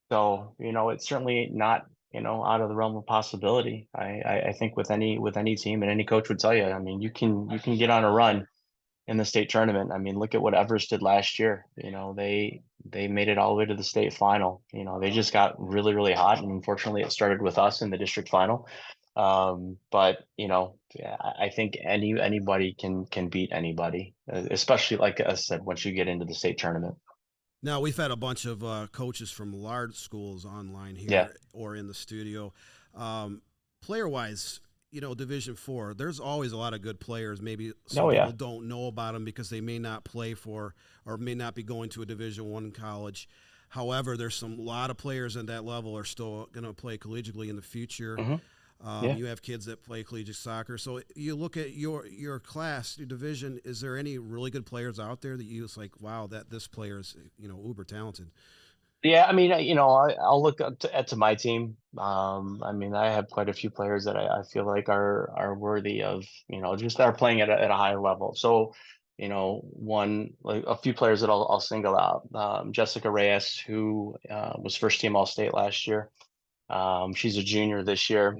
So, it's certainly not, out of the realm of possibility. I think with any team, and any coach would tell you, you can get on a run in the state tournament. Look at what Everest did last year. They made it all the way to the state final. They just got really, really hot, and unfortunately it started with us in the district final. But I think anybody can beat anybody, especially, like I said, once you get into the state tournament. Now, we've had a bunch of coaches from large schools online here or in the studio. Player-wise, Division IV, there's always a lot of good players. Maybe some people don't know about them because they may not play for or may not be going to a Division I college. However, there's a lot of players at that level are still going to play collegiately in the future. You have kids that play collegiate soccer. So you look at your class, your division, is there any really good players out there that you was like, wow, this player is, uber talented? Yeah, I'll look up to my team. I have quite a few players that I feel like are worthy of, just are playing at a high level. So, a few players that I'll single out. Jessica Reyes, who was first team All-State last year. She's a junior this year,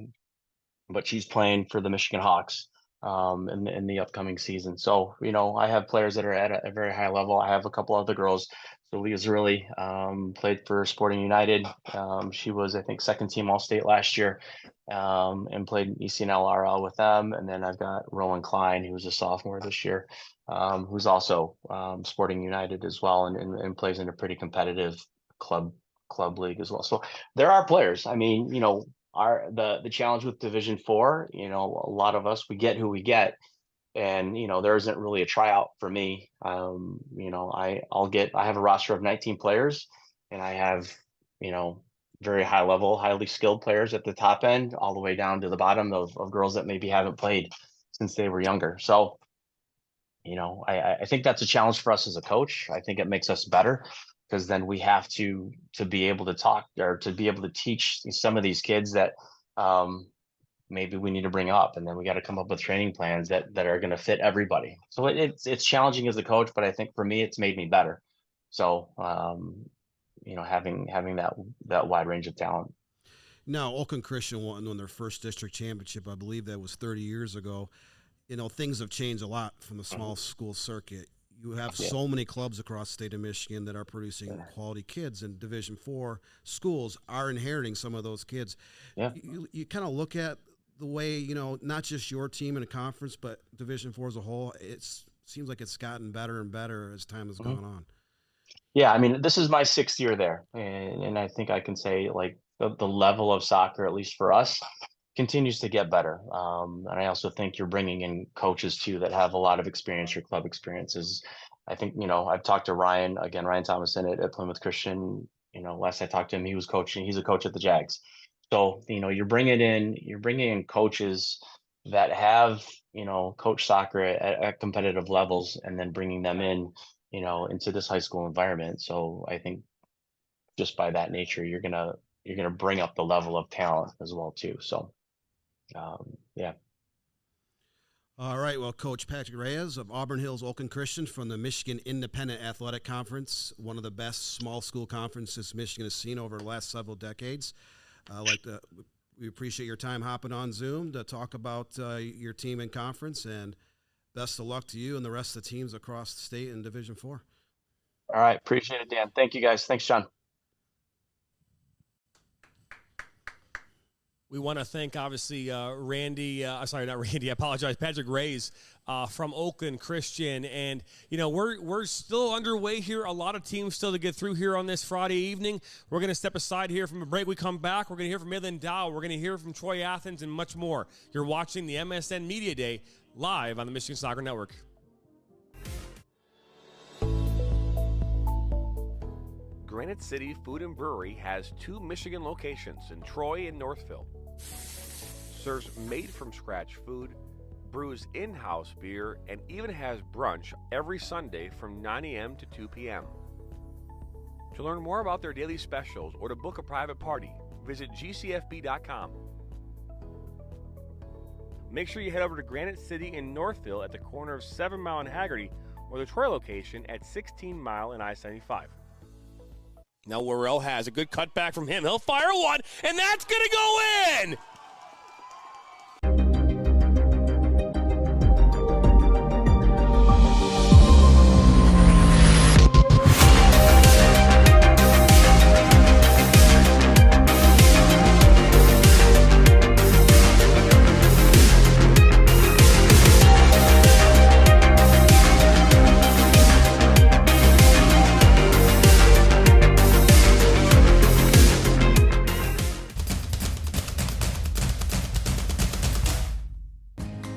but she's playing for the Michigan Hawks in the upcoming season. So, I have players that are at a very high level. I have a couple other girls. So Leah Zerilli played for Sporting United. She was, I think, second team All-State last year and played ECNL RL with them. And then I've got Rowan Klein, who was a sophomore this year, who's also Sporting United as well and plays in a pretty competitive club league as well. So there are players. The challenge with Division IV, a lot of us, we get who we get, and there isn't really a tryout for me. I have a roster of 19 players, and I have very high level, highly skilled players at the top end, all the way down to the bottom of girls that maybe haven't played since they were younger. So I think that's a challenge for us as a coach. I think it makes us better, because then we have to be able to talk or to be able to teach some of these kids that maybe we need to bring up, and then we got to come up with training plans that are going to fit everybody. So it's challenging as a coach, but I think for me, it's made me better. So, having that wide range of talent. Now, Oakland Christian won their first district championship. I believe that was 30 years ago. Things have changed a lot from the small school circuit. You have so many clubs across the state of Michigan that are producing quality kids, and Division IV schools are inheriting some of those kids. Yeah. You kind of look at the way, not just your team in a conference, but Division IV as a whole, it seems like it's gotten better and better as time has gone on. Yeah, this is my 6th year there, and I think I can say, like, the level of soccer, at least for us, continues to get better. And I also think you're bringing in coaches too that have a lot of experience, your club experiences. I think, I've talked to Ryan Thomason at Plymouth Christian. Last I talked to him, he's a coach at the Jags. So, you're bringing in coaches that have, coach soccer at competitive levels, and then bringing them in, into this high school environment. So I think just by that nature, you're going to bring up the level of talent as well too. So, yeah. All right. Well, Coach Patrick Reyes of Auburn Hills Oakland Christian from the Michigan Independent Athletic Conference, one of the best small school conferences Michigan has seen over the last several decades. We appreciate your time hopping on Zoom to talk about your team and conference, and best of luck to you and the rest of the teams across the state in Division IV. All right. Appreciate it, Dan. Thank you, guys. Thanks, John. We want to thank, obviously, Patrick Reyes from Oakland Christian. And, we're still underway here. A lot of teams still to get through here on this Friday evening. We're going to step aside here from a break. We come back. We're going to hear from Midland Dow. We're going to hear from Troy Athens and much more. You're watching the MSN Media Day live on the Michigan Soccer Network. Granite City Food and Brewery has 2 Michigan locations in Troy and Northville. Serves made-from-scratch food, brews in-house beer, and even has brunch every Sunday from 9 a.m. to 2 p.m. To learn more about their daily specials or to book a private party, visit gcfb.com. Make sure you head over to Granite City in Northville at the corner of 7 Mile and Haggerty, or the Troy location at 16 Mile and I-75. Now Worrell has a good cutback from him. He'll fire one, and that's going to go in!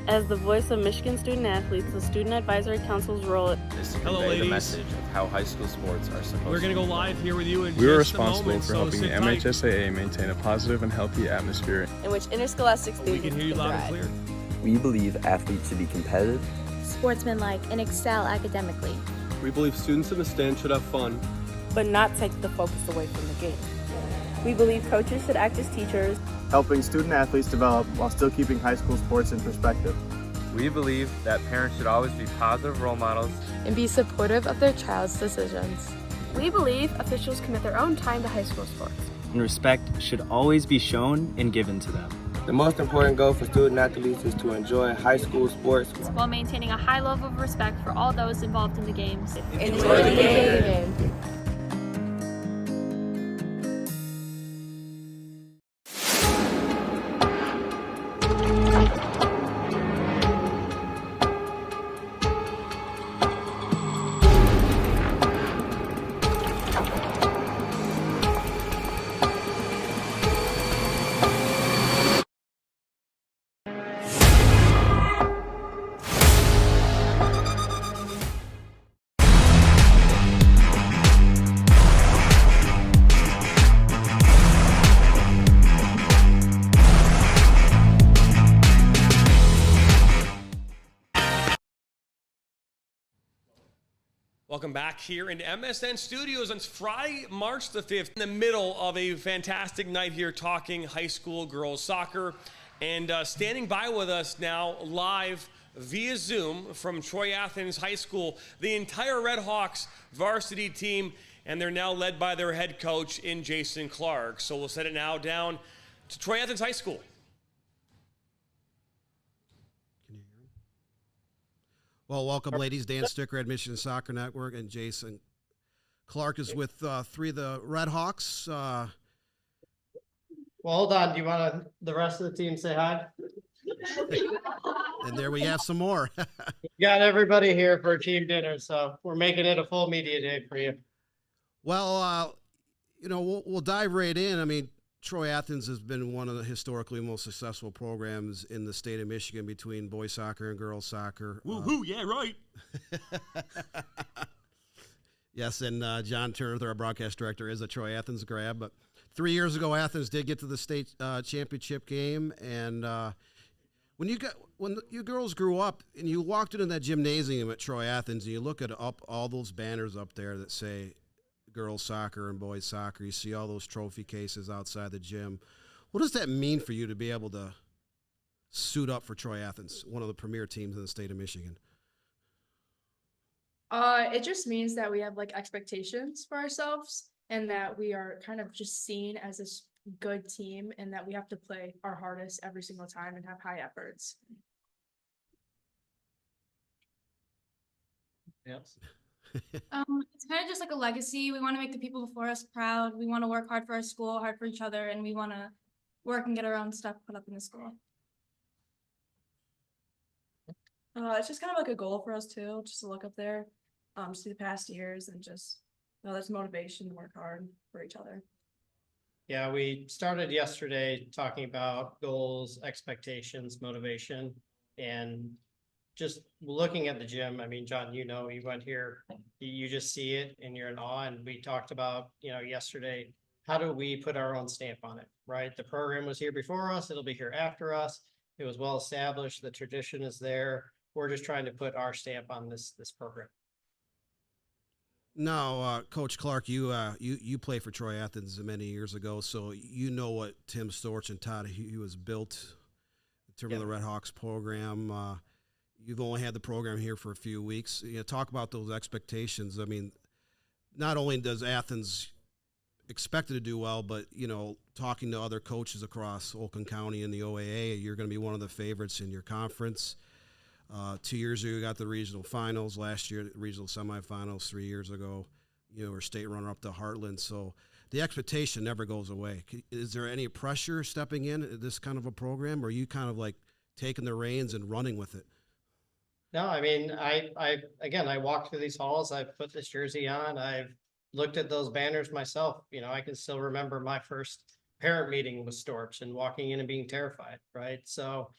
As the voice of Michigan student athletes, the Student Advisory Council's role is to Hello, convey the ladies. message of how high school sports are supposed We're going to be. go live here with you in We are just a responsible moment, for so helping the sit tight. MHSAA maintain a positive and healthy atmosphere. in which interscholastic We students can hear you loud and clear. We believe athletes should be competitive, Sportsmanlike and excel academically. We believe students in the stand should have fun, but not take the focus away from the game. We believe coaches should act as teachers, helping student athletes develop while still keeping high school sports in perspective. We believe that parents should always be positive role models And be supportive of their child's decisions. We believe officials commit their own time to high school sports. And respect should always be shown and given to them. The most important goal for student athletes is to enjoy high school sports While maintaining a high level of respect for all those involved in the games. enjoy the game. Welcome back here into MSN Studios on Friday, March the 5th, in the middle of a fantastic night here talking high school girls soccer. And standing by with us now live via Zoom from Troy Athens High School, the entire Red Hawks varsity team, and they're now led by their head coach in Jason Clark. So we'll set it now down to Troy Athens High School. Well, welcome, ladies. Dan Sticker at Michigan Soccer Network, and Jason Clark is with three of the Red Hawks. Well, hold on. Do you want the rest of the team say hi? And there we have some more. We got everybody here for a team dinner, so we're making it a full media day for you. Well, we'll dive right in. I mean, Troy Athens has been one of the historically most successful programs in the state of Michigan between boys soccer and girls soccer. Woo-hoo, yeah, right. Yes, and John Turner, our broadcast director, is a Troy Athens grad. But 3 years ago, Athens did get to the state championship game. And when you girls grew up and you walked into that gymnasium at Troy Athens and you look at all those banners up there that say girls soccer and boys soccer, you see all those trophy cases outside the gym. What does that mean for you to be able to suit up for Troy Athens, one of the premier teams in the state of Michigan? It just means that we have like expectations for ourselves and that we are kind of just seen as this good team and that we have to play our hardest every single time and have high efforts. Yes. It's kind of just like a legacy. We want to make the people before us proud. We want to work hard for our school, hard for each other, and we want to work and get our own stuff put up in the school. It's just kind of like a goal for us too, just to look up there, see the past years and just there's motivation to work hard for each other. Yeah, we started yesterday talking about goals, expectations, motivation, and just looking at the gym. I mean, John, you went here, you just see it and you're in awe. And we talked about, yesterday, how do we put our own stamp on it, right? The program was here before us, it'll be here after us. It was well established. The tradition is there. We're just trying to put our stamp on this program. Now, Coach Clark, you played for Troy Athens many years ago, so you know what Tim Storch and Todd Hughes has built in terms of the Red Hawks program. You've only had the program here for a few weeks. Talk about those expectations. I mean, not only does Athens expected to do well, but talking to other coaches across Oakland County and the OAA, you're going to be one of the favorites in your conference. 2 years ago, you got the regional finals. Last year, the regional semifinals. 3 years ago, you were state runner-up to Heartland. So the expectation never goes away. Is there any pressure stepping in at this kind of a program, or are you kind of like taking the reins and running with it? No, I mean, I walked through these halls. I've put this jersey on. I've looked at those banners myself. I can still remember my first parent meeting with Storch and walking in and being terrified, right? So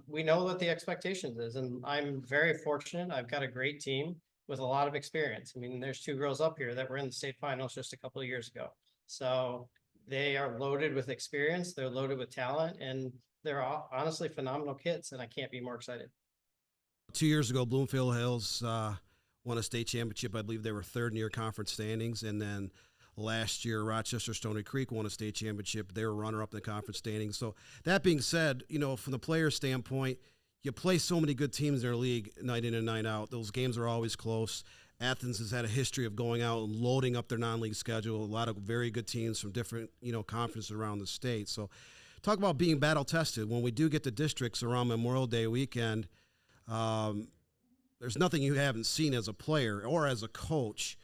we know what the expectations is, and I'm very fortunate. I've got a great team with a lot of experience. I mean, there's 2 girls up here that were in the state finals just a couple of years ago. So they are loaded with experience. They're loaded with talent, and they're honestly phenomenal kids, and I can't be more excited. 2 years ago, Bloomfield Hills won a state championship. I believe they were third in your conference standings. And then last year, Rochester Stony Creek won a state championship. They were runner-up in the conference standings. So that being said, from the player standpoint, you play so many good teams in their league night in and night out. Those games are always close. Athens has had a history of going out and loading up their non-league schedule. A lot of very good teams from different, conferences around the state. So talk about being battle-tested. When we do get to districts around Memorial Day weekend, there's nothing you haven't seen as a player or as a coach.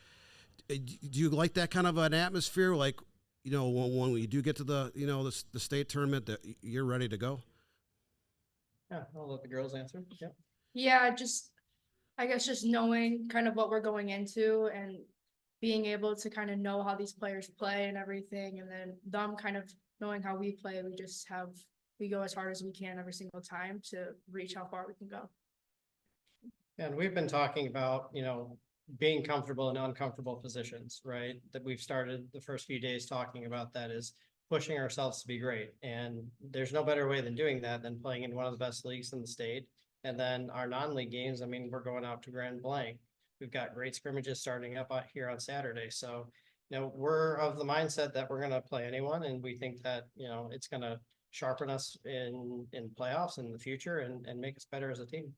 Do you like that kind of an atmosphere? Like, when we do get to the state tournament, that you're ready to go? Yeah, I'll let the girls answer. Yeah. Yeah, I guess just knowing kind of what we're going into and being able to kind of know how these players play and everything, and then them kind of knowing how we play. We go as hard as we can every single time to reach how far we can go. And we've been talking about, being comfortable in uncomfortable positions, right? That we've started the first few days talking about that is pushing ourselves to be great. And there's no better way than doing that than playing in one of the best leagues in the state. And then our non-league games, I mean, we're going out to Grand Blanc. We've got great scrimmages starting up out here on Saturday. So, we're of the mindset that we're going to play anyone. And we think that, it's going to sharpen us in playoffs in the future and make us better as a team.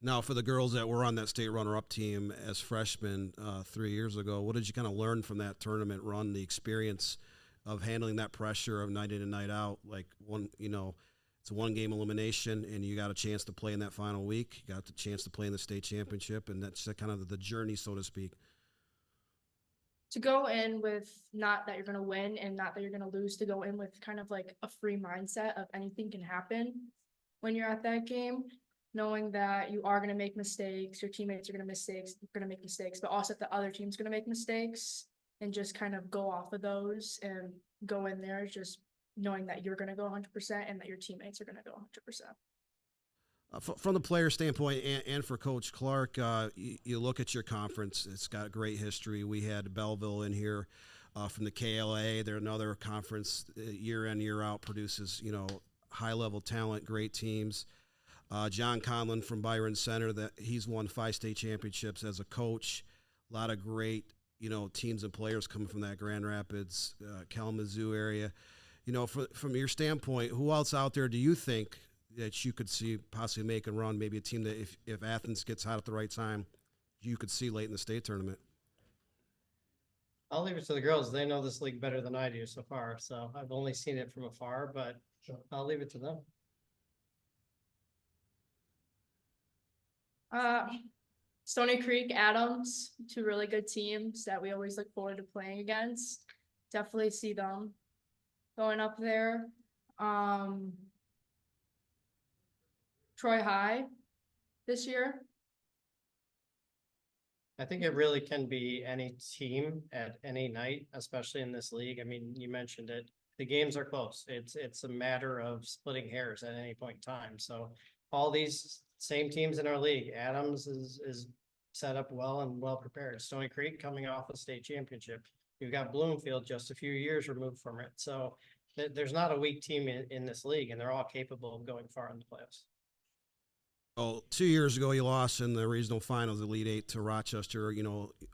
Now, for the girls that were on that state runner-up team as freshmen 3 years ago, what did you kind of learn from that tournament run, the experience of handling that pressure of night in and night out? Like, it's a one-game elimination, and you got a chance to play in that final week. You got the chance to play in the state championship, and that's kind of the journey, so to speak. To go in with not that you're going to win and not that you're going to lose, to go in with kind of like a free mindset of anything can happen when you're at that game. Knowing that you are going to make mistakes, your teammates are going to make mistakes, but also if the other team's going to make mistakes, and just kind of go off of those and go in there just knowing that you're going to go 100% and that your teammates are going to go 100%. From the player standpoint and for Coach Clark, you look at your conference, it's got a great history. We had Belleville in here from the KLA. They're another conference year in, year out, produces, high-level talent, great teams. John Conlon from Byron Center, that he's won 5 state championships as a coach. A lot of great, teams and players coming from that Grand Rapids, Kalamazoo area. From your standpoint, who else out there do you think that you could see possibly make a run? Maybe a team that if Athens gets hot at the right time, you could see late in the state tournament. I'll leave it to the girls. They know this league better than I do so far. So I've only seen it from afar, but I'll leave it to them. Stony Creek, Adams, 2 really good teams that we always look forward to playing against. Definitely see them going up there. Troy High this year. I think it really can be any team at any night, especially in this league. I mean, you mentioned it. The games are close. It's a matter of splitting hairs at any point in time. So all these same teams in our league, Adams is set up well and well prepared. Stony Creek coming off a state championship. You've got Bloomfield just a few years removed from it. So there's not a weak team in this league, and they're all capable of going far in the playoffs. Well, 2 years ago, you lost in the regional finals, Elite Eight, to Rochester,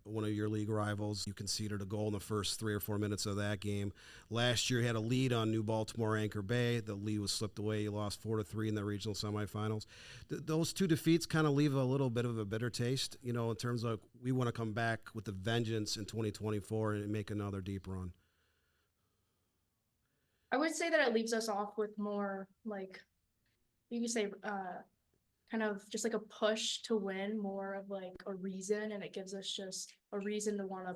one of your league rivals. You conceded a goal in the first 3 or 4 minutes of that game. Last year, you had a lead on New Baltimore Anchor Bay. The lead was slipped away. You lost 4-3 in the regional semifinals. Those two defeats kind of leave a little bit of a bitter taste, in terms of we want to come back with a vengeance in 2024 and make another deep run. I would say that it leaves us off with more, like, you could say, kind of just like a push to win, more of like a reason, and it gives us just a reason to want to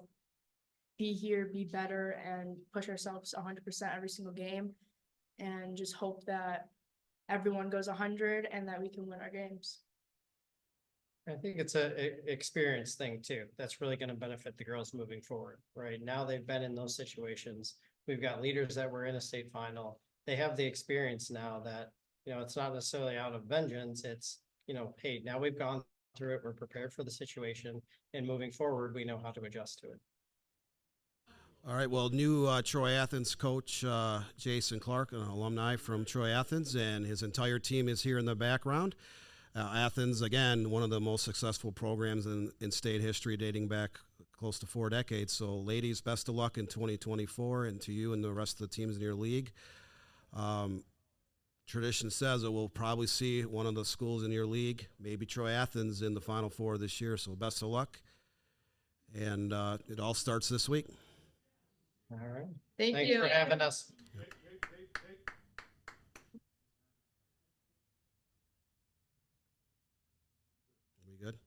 be here, be better, and push ourselves 100% every single game, and just hope that everyone goes 100 and that we can win our games. I think it's a experience thing too. That's really going to benefit the girls moving forward. Right now, they've been in those situations. We've got leaders that were in a state final. They have the experience now that, it's not necessarily out of vengeance. It's, hey, now we've gone through it. We're prepared for the situation, and moving forward, we know how to adjust to it. All right, well, new Troy Athens coach Jason Clark, an alumni from Troy Athens, and his entire team is here in the background. Athens, again, one of the most successful programs in state history, dating back close to 4 decades. So, ladies, best of luck in 2024, and to you and the rest of the teams in your league. Tradition says that we'll probably see one of the schools in your league, maybe Troy Athens, in the Final Four this year. So, best of luck. And it all starts this week. All right. Thanks for having us. We good?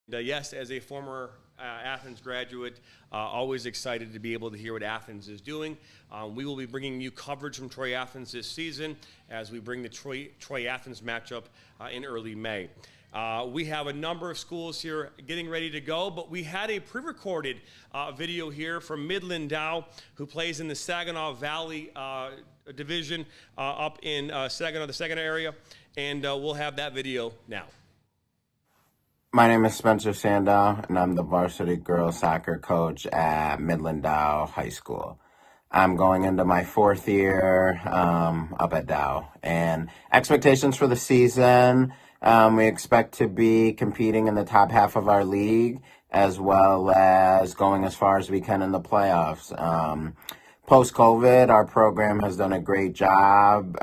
Yes, as a former Athens graduate, always excited to be able to hear what Athens is doing. We will be bringing you coverage from Troy Athens this season as we bring the Troy Athens matchup in early May. We have a number of schools here getting ready to go, but we had a pre-recorded video here from Midland Dow, who plays in the Saginaw Valley division up in Saginaw, the Saginaw area, and we'll have that video now. My name is Spencer Sandow, and I'm the varsity girls soccer coach at Midland Dow High School. I'm going into my 4th year up at Dow, and expectations for the season, we expect to be competing in the top half of our league, as well as going as far as we can in the playoffs. Post-COVID, our program has done a great job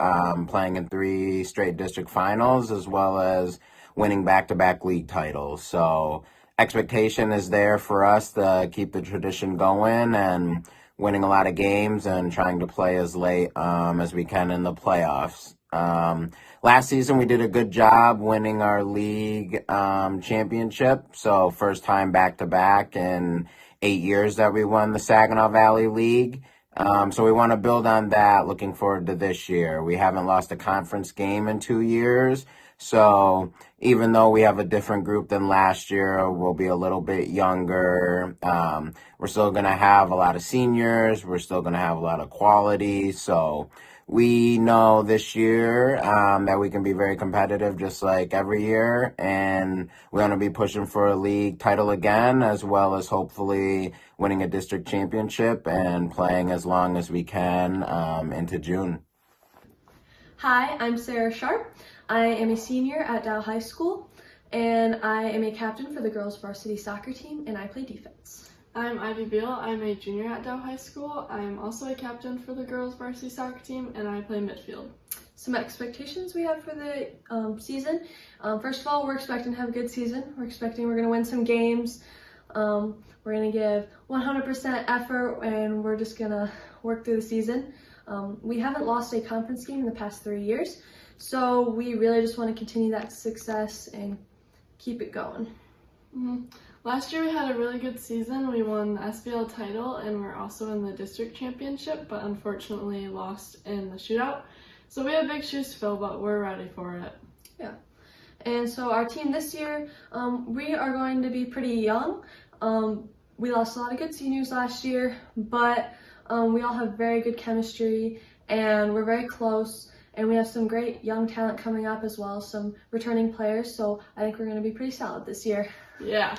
playing in 3 straight district finals, as well as winning back-to-back league titles. So expectation is there for us to keep the tradition going and winning a lot of games and trying to play as late as we can in the playoffs. Last season, we did a good job winning our league championship. So first time back-to-back in 8 years that we won the Saginaw Valley League. So we want to build on that, looking forward to this year. We haven't lost a conference game in 2 years. So even though we have a different group than last year, we'll be a little bit younger. We're still going to have a lot of seniors. We're still going to have a lot of quality. So we know this year that we can be very competitive just like every year. And we're going to be pushing for a league title again, as well as hopefully winning a district championship and playing as long as we can into June. Hi, I'm Sarah Sharp. I am a senior at Dow High School, and I am a captain for the girls varsity soccer team, and I play defense. I'm Ivy Beal. I'm a junior at Dow High School. I'm also a captain for the girls varsity soccer team, and I play midfield. Some expectations we have for the season. First of all, we're expecting to have a good season. We're expecting we're going to win some games. We're going to give 100% effort, and we're just going to work through the season. We haven't lost a conference game in the past 3 years, so we really just want to continue that success and keep it going. Last year we had a really good season. We won the SBL title and we're also in the district championship, but unfortunately lost in the shootout. So we have big shoes to fill, but we're ready for it. Yeah. And so our team this year, we are going to be pretty young. We lost a lot of good seniors last year, but we all have very good chemistry and we're very close, and we have some great young talent coming up as well, some returning players, so I think we're going to be pretty solid this year. Yeah.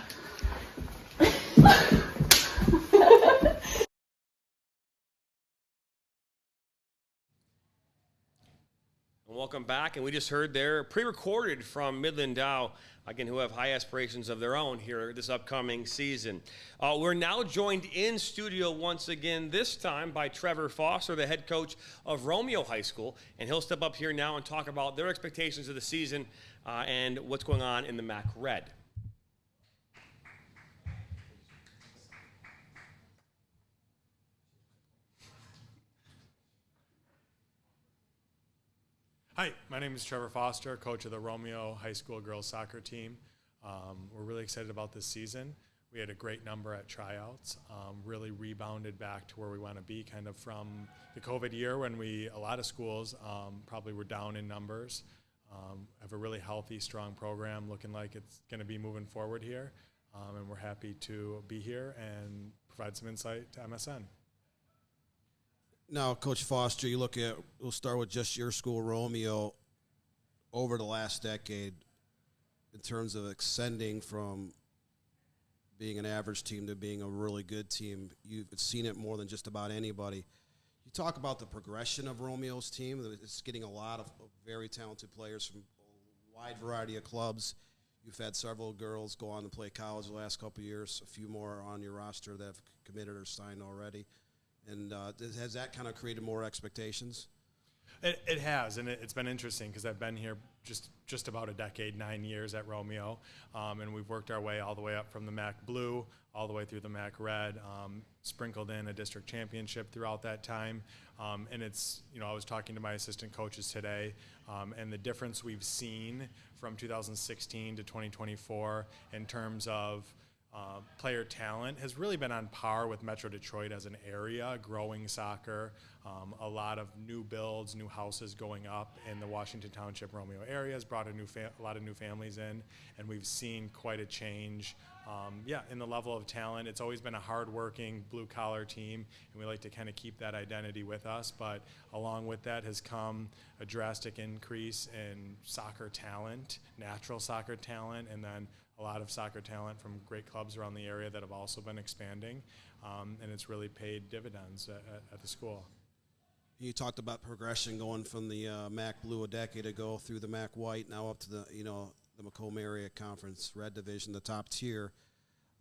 Welcome back, and we just heard there pre-recorded from Midland Dow, again, who have high aspirations of their own here this upcoming season. We're now joined in studio once again, this time by Trevor Foster, the head coach of Romeo High School, and he'll step up here now and talk about their expectations of the season and what's going on in the MAC Red. Hi, my name is Trevor Foster, coach of the Romeo High School girls soccer team. We're really excited about this season. We had a great number at tryouts, really rebounded back to where we want to be kind of from the COVID year when a lot of schools probably were down in numbers. Have a really healthy, strong program looking like it's going to be moving forward here. And we're happy to be here and provide some insight to MSN. Now, Coach Foster, we'll start with just your school, Romeo, over the last decade in terms of ascending from being an average team to being a really good team. You've seen it more than just about anybody. You talk about the progression of Romeo's team. It's getting a lot of very talented players from a wide variety of clubs. You've had several girls go on to play college the last couple of years, a few more on your roster that have committed or signed already. And has that kind of created more expectations? It has, and it's been interesting because I've been here just about a decade, 9 years at Romeo, and we've worked our way all the way up from the MAC Blue all the way through the MAC Red, sprinkled in a district championship throughout that time. And it's, I was talking to my assistant coaches today, and the difference we've seen from 2016 to 2024 in terms of player talent has really been on par with Metro Detroit as an area, growing soccer, a lot of new builds, new houses going up in the Washington Township Romeo area has brought a lot of new families in, and we've seen quite a change in the level of talent. It's always been a hard-working, blue-collar team, and we like to kind of keep that identity with us, but along with that has come a drastic increase in soccer talent, natural soccer talent, and then a lot of soccer talent from great clubs around the area that have also been expanding, and it's really paid dividends at the school. You talked about progression going from the MAC Blue a decade ago through the MAC White, now up to the Macomb Area Conference Red Division, the top tier.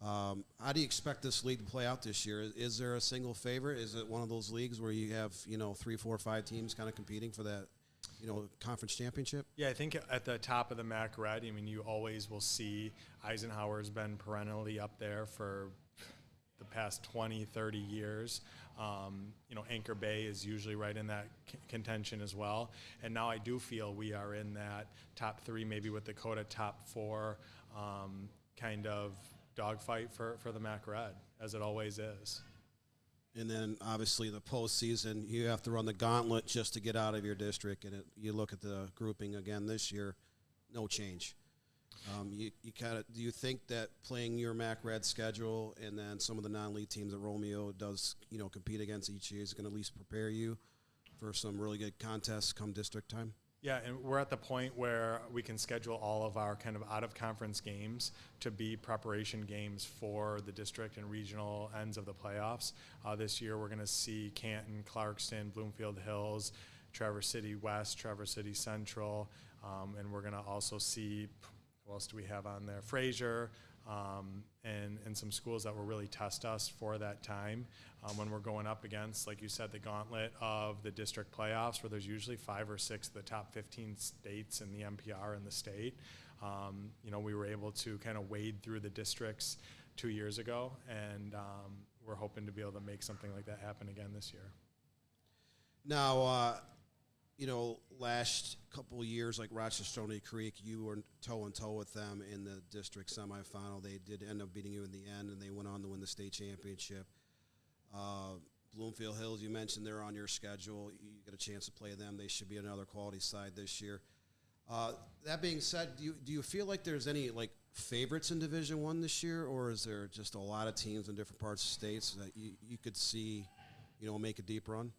How do you expect this league to play out this year? Is there a single favorite? Is it one of those leagues where you have 3, 4, 5 teams kind of competing for that conference championship? Yeah, I think at the top of the MAC Red, you always will see Eisenhower's been perennially up there for the past 20, 30 years. Anchor Bay is usually right in that contention as well. And now I do feel we are in that top 3, maybe with Dakota top 4 kind of dogfight for the MAC Red, as it always is. And then, obviously, the postseason, you have to run the gauntlet just to get out of your district. And you look at the grouping again this year, no change. Do you think that playing your MAC Red schedule and then some of the non-league teams that Romeo does, compete against each year is going to at least prepare you for some really good contests come district time? Yeah, and we're at the point where we can schedule all of our kind of out-of-conference games to be preparation games for the district and regional ends of the playoffs. This year we're going to see Canton, Clarkston, Bloomfield Hills, Traverse City West, Traverse City Central, and we're going to also see, what else do we have on there? Fraser, and some schools that will really test us for that time when we're going up against, like you said, the gauntlet of the district playoffs, where there's usually 5 or 6 of the top 15 states in the MPR in the state. We were able to kind of wade through the districts 2 years ago, and we're hoping to be able to make something like that happen again this year. Now, last couple of years, like Rochester Stony Creek, you were toe-and-toe with them in the district semifinal. They did end up beating you in the end, and they went on to win the state championship. Bloomfield Hills, you mentioned they're on your schedule. You get a chance to play them. They should be another quality side this year. That being said, do you feel like there's any favorites in Division I this year, or is there just a lot of teams in different parts of states that you could see, make a deep run?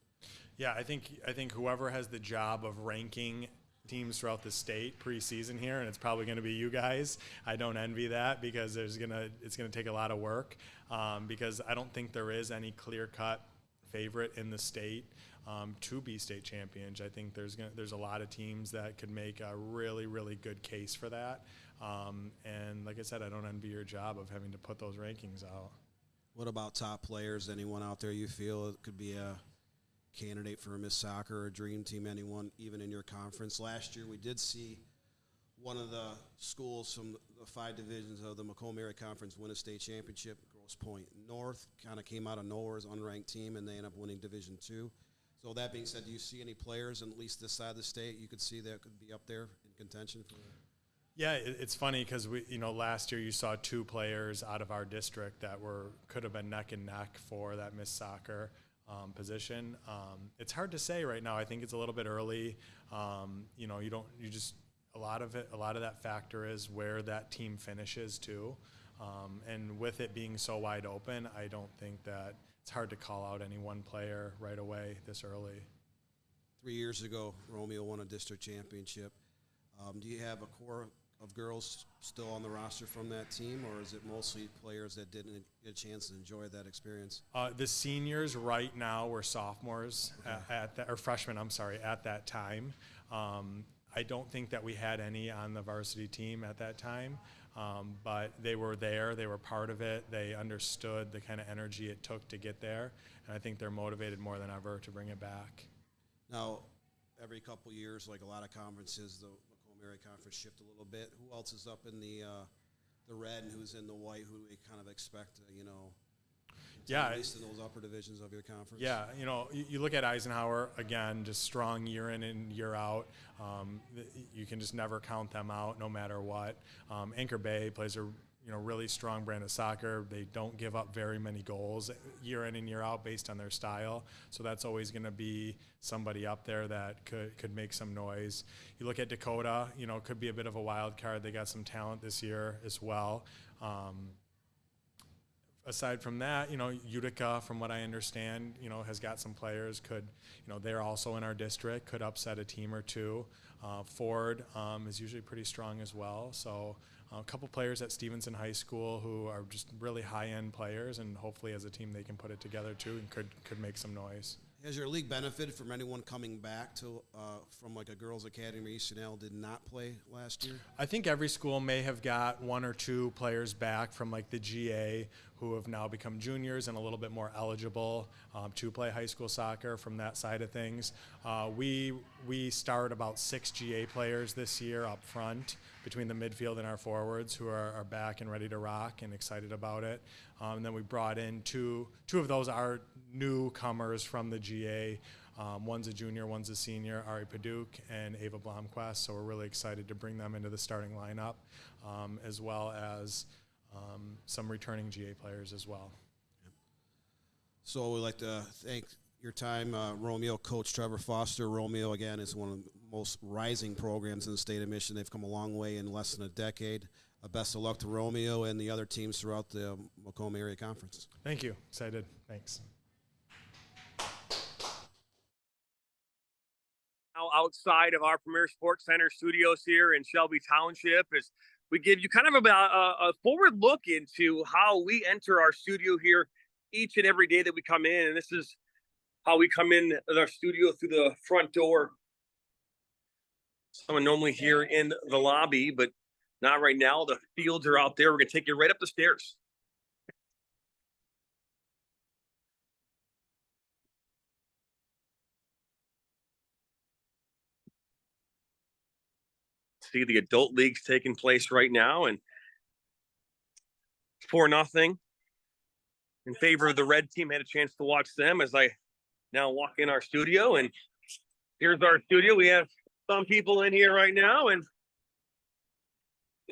Yeah, I think whoever has the job of ranking teams throughout the state preseason here, and it's probably going to be you guys. I don't envy that because it's going to take a lot of work because I don't think there is any clear-cut favorite in the state to be state champions. I think there's a lot of teams that could make a really, really good case for that. And like I said, I don't envy your job of having to put those rankings out. What about top players? Anyone out there you feel it could be a candidate for a Miss Soccer or Dream Team? Anyone, even in your conference? Last year, we did see one of the schools from the 5 divisions of the Macomb Area Conference win a state championship. Grosse Pointe North kind of came out of nowhere as an unranked team, and they ended up winning Division II. So that being said, do you see any players, in at least this side of the state, you could see that could be up there in contention for? Yeah, it's funny because last year you saw 2 players out of our district that could have been neck and neck for that Miss Soccer position. It's hard to say right now. I think it's a little bit early. A lot of that factor is where that team finishes too. And with it being so wide open, I don't think that it's hard to call out any one player right away this early. 3 years ago, Romeo won a district championship. Do you have a core of girls still on the roster from that team, or is it mostly players that didn't get a chance to enjoy that experience? The seniors right now were sophomores or freshmen, at that time. I don't think that we had any on the varsity team at that time, but they were there. They were part of it. They understood the kind of energy it took to get there, and I think they're motivated more than ever to bring it back. Now, every couple years, like a lot of conferences, the Macomb Area Conference shift a little bit. Who else is up in the red and who's in the white? Who do we kind of expect, at least in those upper divisions of your conference? Yeah, you look at Eisenhower, again, just strong year in and year out. You can just never count them out no matter what. Anchor Bay plays a really strong brand of soccer. They don't give up very many goals year in and year out based on their style. So that's always going to be somebody up there that could make some noise. You look at Dakota, could be a bit of a wild card. They got some talent this year as well. Aside from that, Utica, from what I understand, has got some players. They're also in our district, could upset a team or two. Ford is usually pretty strong as well. So a couple players at Stevenson High School who are just really high-end players, and hopefully as a team they can put it together too and could make some noise. Has your league benefited from anyone coming back from like a girls' academy? ECNL did not play last year. I think every school may have got 1 or 2 players back from like the GA who have now become juniors and a little bit more eligible to play high school soccer from that side of things. We start about 6 GA players this year up front between the midfield and our forwards who are back and ready to rock and excited about it. And then we brought in two of those are newcomers from the GA. One's a junior, one's a senior, Ari Paduk and Ava Blomquist. So we're really excited to bring them into the starting lineup, as well as some returning GA players as well. So we'd like to thank your time, Romeo coach Trevor Foster. Romeo, again, is one of the most rising programs in the state of Michigan. They've come a long way in less than a decade. Best of luck to Romeo and the other teams throughout the Macomb Area Conference. Thank you. Excited. Thanks. Now outside of our Premier Sports Center studios here in Shelby Township, as we give you kind of about a forward look into how we enter our studio here each and every day that we come in. And this is how we come in our studio through the front door. Someone normally here in the lobby, but not right now. The fields are out there. We're going to take you right up the stairs. See the adult leagues taking place right now, and 4-0 in favor of the red team. Had a chance to watch them as I now walk in our studio, and here's our studio. We have some people in here right now, and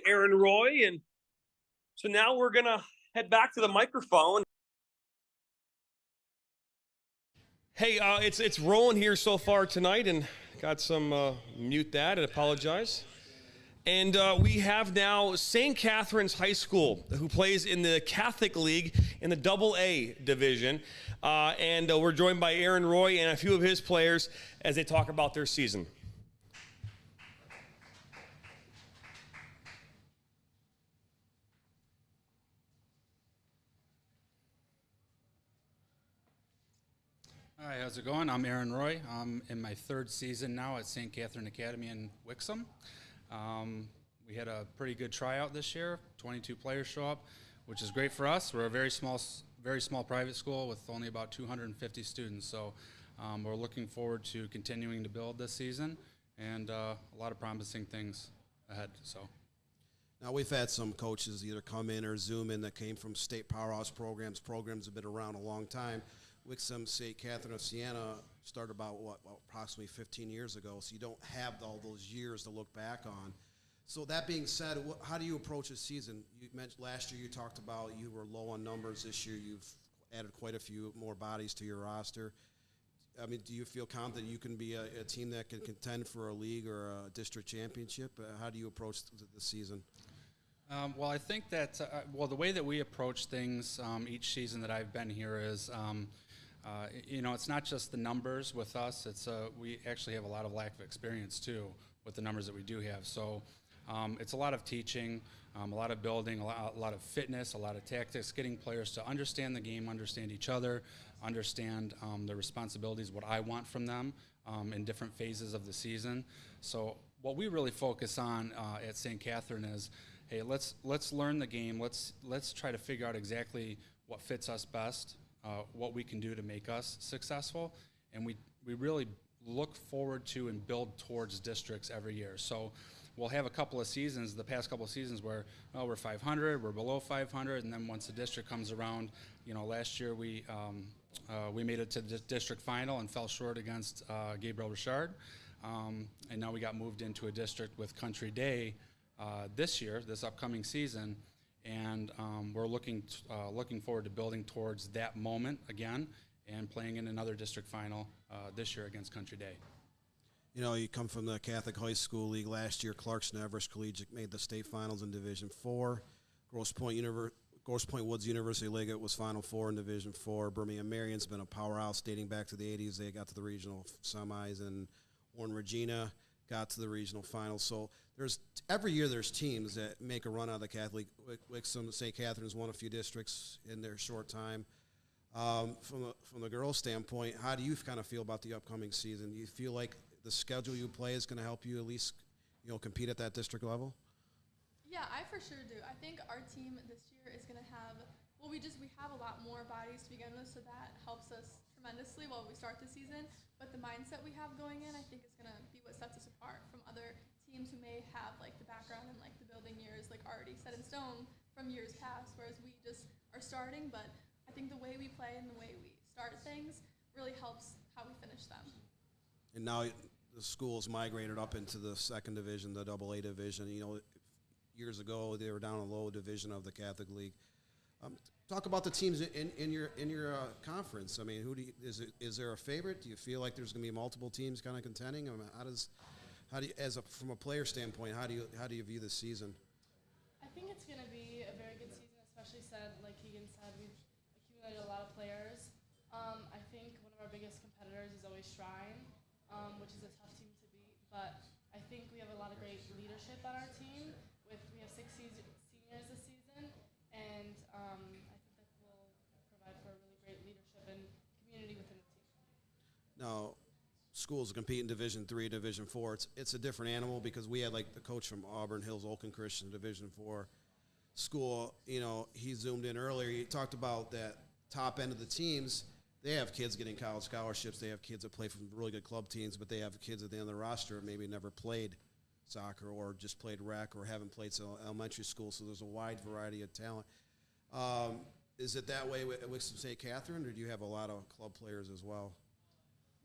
Aaron Roy, and so now we're gonna head back to the microphone. Hey, it's rolling here so far tonight, and got some mute that and apologize. And we have now St. Catherine's High School, who plays in the Catholic League in the AA division. And we're joined by Aaron Roy and a few of his players as they talk about their season. how's it going? I'm Aaron Roy. I'm in my 3rd season now at St. Catherine Academy in Wixom. We had a pretty good tryout this year. 22 players show up, which is great for us. We're a very small private school with only about 250 students. So we're looking forward to continuing to build this season, and a lot of promising things ahead. So. Now, we've had some coaches either come in or Zoom in that came from state powerhouse programs. Programs have been around a long time. Wixom St. Catherine of Siena started about, approximately 15 years ago, so you don't have all those years to look back on. So that being said, how do you approach a season? You mentioned last year you talked about you were low on numbers. This year you've added quite a few more bodies to your roster. I mean, do you feel confident you can be a team that can contend for a league or a district championship? How do you approach the season? Well, I think that, the way that we approach things each season that I've been here is, it's not just the numbers with us. It's we actually have a lot of lack of experience, too, with the numbers that we do have. So it's a lot of teaching, a lot of building, a lot of fitness, a lot of tactics, getting players to understand the game, understand each other, understand the responsibilities, what I want from them in different phases of the season. So what we really focus on at St. Catherine is, hey, let's learn the game. Let's try to figure out exactly what fits us best, what we can do to make us successful, and we really look forward to and build towards districts every year. So we'll have a couple of seasons, the past couple of seasons, where we're 500, we're below 500, and then once the district comes around, last year we made it to the district final and fell short against Gabriel Richard, and now we got moved into a district with Country Day this year, this upcoming season, and we're looking forward to building towards that moment again and playing in another district final this year against Country Day. You come from the Catholic High School League last year. Clarkson Everest Collegiate made the state finals in Division 4. Grosse Pointe Woods University League was Final Four in Division 4. Birmingham Marion's been a powerhouse dating back to the 80s. They got to the regional semis, and Warren Regina got to the regional finals. So every year there's teams that make a run out of the Catholic. Wixom, St. Catherine's won a few districts in their short time. From the girls' standpoint, how do you kind of feel about the upcoming season? Do you feel like the schedule you play is going to help you at least, compete at that district level? Yeah, I for sure do. I think our team this year is going to have, we have a lot more bodies to begin with, so that helps us tremendously while we start the season. But the mindset we have going in, I think, is going to be what sets us apart from other teams who may have the background and the building years already set in stone from years past, whereas we just are starting. But I think the way we play and the way we start things really helps how we finish them. And now the school's migrated up into the second division, the AA division. Years ago they were down in the low division of the Catholic League. Talk about the teams in your conference. I mean, is there a favorite? Do you feel like there's going to be multiple teams kind of contending? I mean, from a player standpoint, how do you view this season? I think it's going to be a very good season, especially like Keegan said, we've accumulated a lot of players. I think one of our biggest competitors is always Shrine, which is a tough team to beat. But I think we have a lot of great leadership on our team. We have 6 seniors this season, and I think that will provide for a really great leadership and community within the team. Now, schools compete in Division 3, Division 4. It's a different animal because we had the coach from Auburn Hills Oakland Christian Division 4 school. He zoomed in earlier. He talked about that top end of the teams. They have kids getting college scholarships. They have kids that play from really good club teams, but they have kids at the end of the roster that maybe never played soccer or just played rec or haven't played elementary school. So there's a wide variety of talent. Is it that way at Wixom St. Catherine, or do you have a lot of club players as well?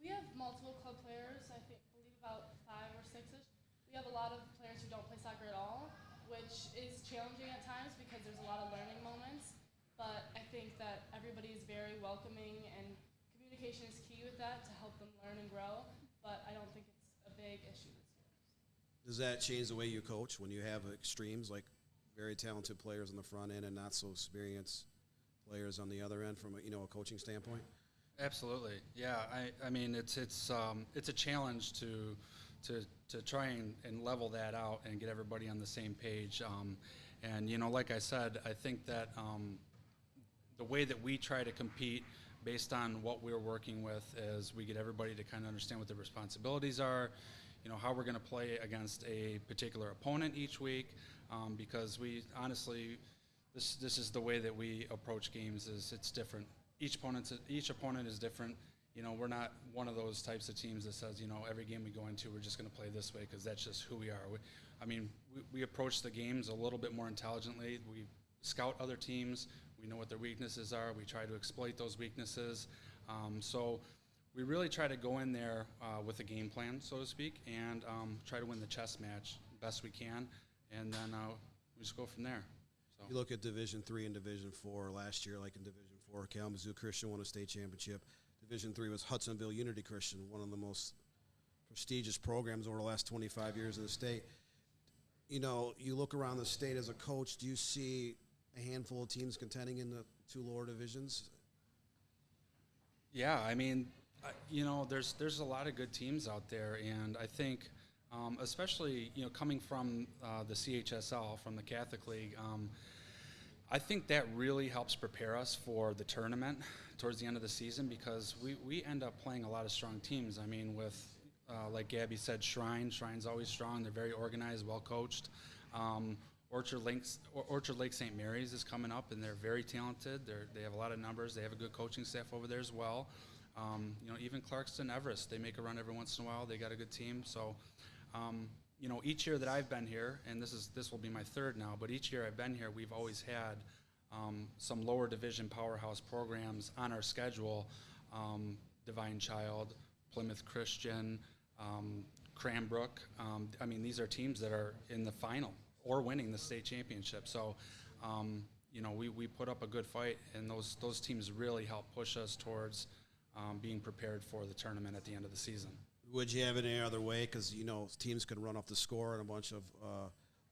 We have multiple club players. I believe about 5 or 6-ish. We have a lot of players who don't play soccer at all, which is challenging at times because there's a lot of learning moments. But I think that everybody is very welcoming, and communication is key with that to help them learn and grow. But I don't think it's a big issue this year. Does that change the way you coach when you have extremes, like very talented players on the front end and not so experienced players on the other end from a coaching standpoint? Absolutely, yeah. I mean, it's a challenge to try and level that out and get everybody on the same page. And like I said, I think that the way that we try to compete based on what we're working with as we get everybody to kind of understand what their responsibilities are, how we're going to play against a particular opponent each week, because we honestly, this is the way that we approach games. Is it's different. Each opponent is different. We're not one of those types of teams that says, every game we go into, we're just going to play this way because that's just who we are. We approach the games a little bit more intelligently. We scout other teams. We know what their weaknesses are. We try to exploit those weaknesses. So we really try to go in there with a game plan, so to speak, and try to win the chess match best we can, and then we just go from there. So. You look at Division III and Division IV last year, like in Division IV, Kalamazoo Christian won a state championship. Division III was Hudsonville Unity Christian, one of the most prestigious programs over the last 25 years in the state. You look around the state as a coach, do you see a handful of teams contending in the 2 lower divisions? Yeah, there's a lot of good teams out there, and I think, especially coming from the CHSL, from the Catholic League, I think that really helps prepare us for the tournament towards the end of the season, because we end up playing a lot of strong teams. With like Gabby said, Shrine's always strong. They're very organized, well coached. Orchard Lake St. Mary's is coming up, and they're very talented. They have a lot of numbers. They have a good coaching staff over there as well. Even Clarkston Everest, they make a run every once in a while. They got a good team. So, each year that I've been here, and this will be my 3rd now, but each year I've been here, we've always had some lower division powerhouse programs on our schedule. Divine Child, Plymouth Christian, Cranbrook. These are teams that are in the final or winning the state championship. So, we put up a good fight, and those teams really help push us towards being prepared for the tournament at the end of the season. Would you have it any other way? Because, teams can run off the score, and a bunch of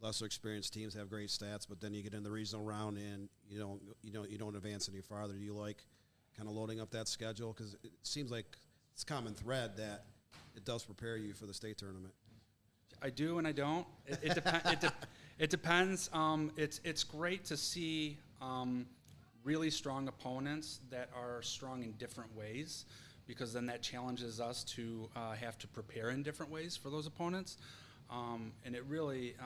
lesser experienced teams have great stats, but then you get in the regional round and you don't advance any farther. Do you like kind of loading up that schedule? Because it seems like it's a common thread that it does prepare you for the state tournament. I do and I don't. It depends. It's great to see really strong opponents that are strong in different ways, because then that challenges us to have to prepare in different ways for those opponents. And it really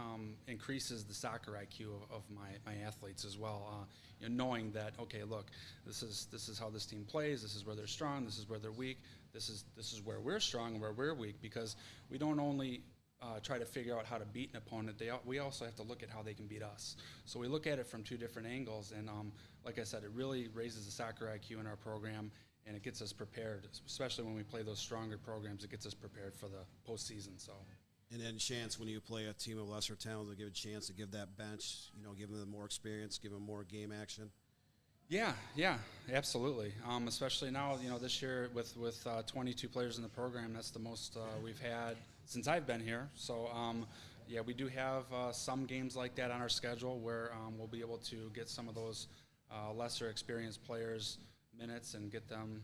increases the soccer IQ of my athletes as well. Knowing that, okay, look, this is how this team plays. This is where they're strong. This is where they're weak. This is where we're strong and where we're weak, because we don't only try to figure out how to beat an opponent. We also have to look at how they can beat us. So we look at it from 2 different angles. And like I said, it really raises the soccer IQ in our program, and it gets us prepared, especially when we play those stronger programs. It gets us prepared for the postseason. So. And then chance when you play a team of lesser talent, to give a chance to give that bench, give them more experience, give them more game action. Yeah, absolutely. Especially now, this year with 22 players in the program, that's the most we've had since I've been here. So, we do have some games like that on our schedule where we'll be able to get some of those lesser experienced players minutes and get them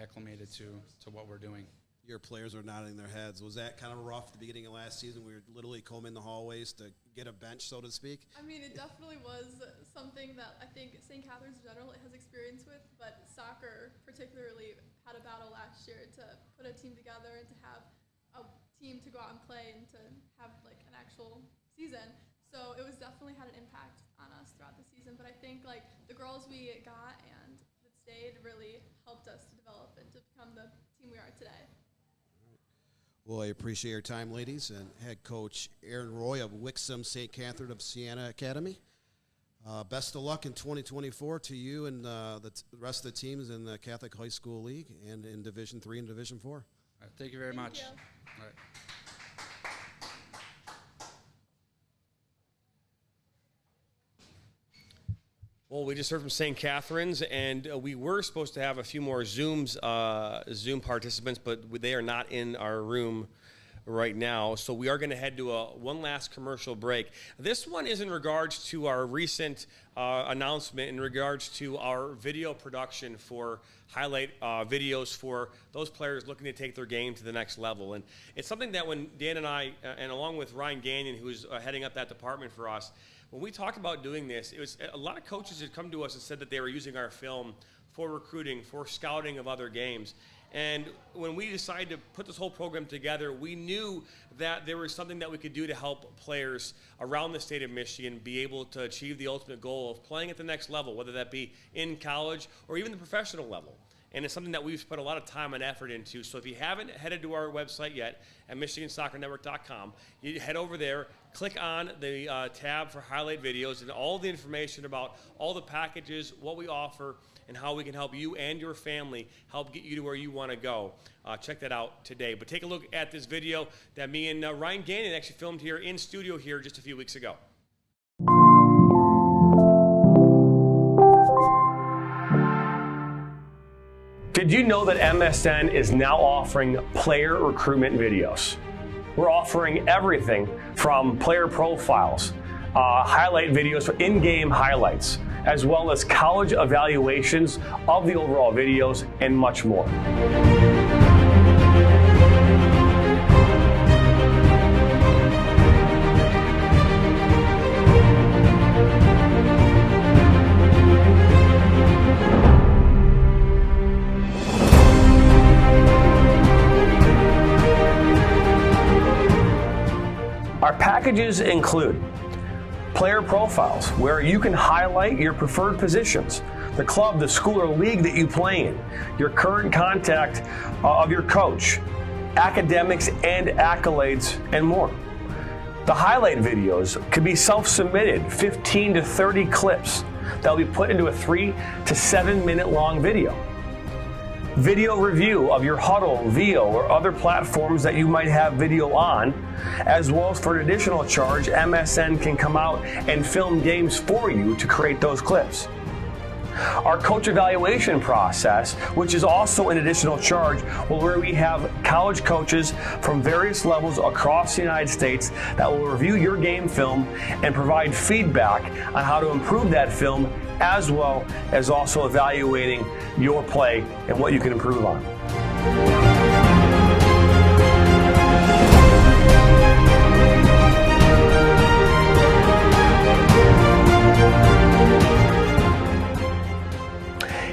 acclimated to what we're doing. Your players are nodding their heads. Was that kind of rough at the beginning of last season? We were literally combing the hallways to get a bench, so to speak. It definitely was something that I think St. Catherine's in general has experience with, but soccer particularly had a battle last year to put a team together and to have a team to go out and play and to have like an actual season. So it was definitely had an impact on us throughout the season. But I think like the girls we got and that stayed really helped us to develop and to become the team we are today. Well, I appreciate your time, ladies, and head coach Aaron Roy of Wixom St. Catherine of Siena Academy. Best of luck in 2024 to you and the rest of the teams in the Catholic High School League and in Division III and Division IV. All right, thank you very much. You. All right. Well, we just heard from St. Catherine's, and we were supposed to have a few more Zoom participants, but they are not in our room right now. So we are going to head to one last commercial break. This one is in regards to our recent announcement in regards to our video production for highlight videos for those players looking to take their game to the next level. And it's something that when Dan and I, and along with Ryan Gagnon, who's heading up that department for us, when we talked about doing this, it was a lot of coaches had come to us and said that they were using our film for recruiting, for scouting of other games. And when we decided to put this whole program together, we knew that there was something that we could do to help players around the state of Michigan be able to achieve the ultimate goal of playing at the next level, whether that be in college or even the professional level. And it's something that we've spent a lot of time and effort into. So if you haven't headed to our website yet at MichiganSoccerNetwork.com, you head over there, click on the tab for highlight videos and all the information about all the packages, what we offer, and how we can help you and your family help get you to where you want to go. Check that out today. But take a look at this video that me and Ryan Gannon actually filmed here in studio here just a few weeks ago. Did you know that MSN is now offering player recruitment videos? We're offering everything from player profiles, highlight videos for in-game highlights, as well as college evaluations of the overall videos, and much more. Our packages include player profiles, where you can highlight your preferred positions, the club, the school, or league that you play in, your current contact of your coach, academics and accolades, and more. The highlight videos could be self-submitted, 15 to 30 clips that will be put into a 3 to 7 minute long video. Video review of your Huddle, VO, or other platforms that you might have video on, as well as for an additional charge, MSN can come out and film games for you to create those clips. Our coach evaluation process, which is also an additional charge, where we have college coaches from various levels across the United States that will review your game film and provide feedback on how to improve that film, as well as also evaluating your play and what you can improve on.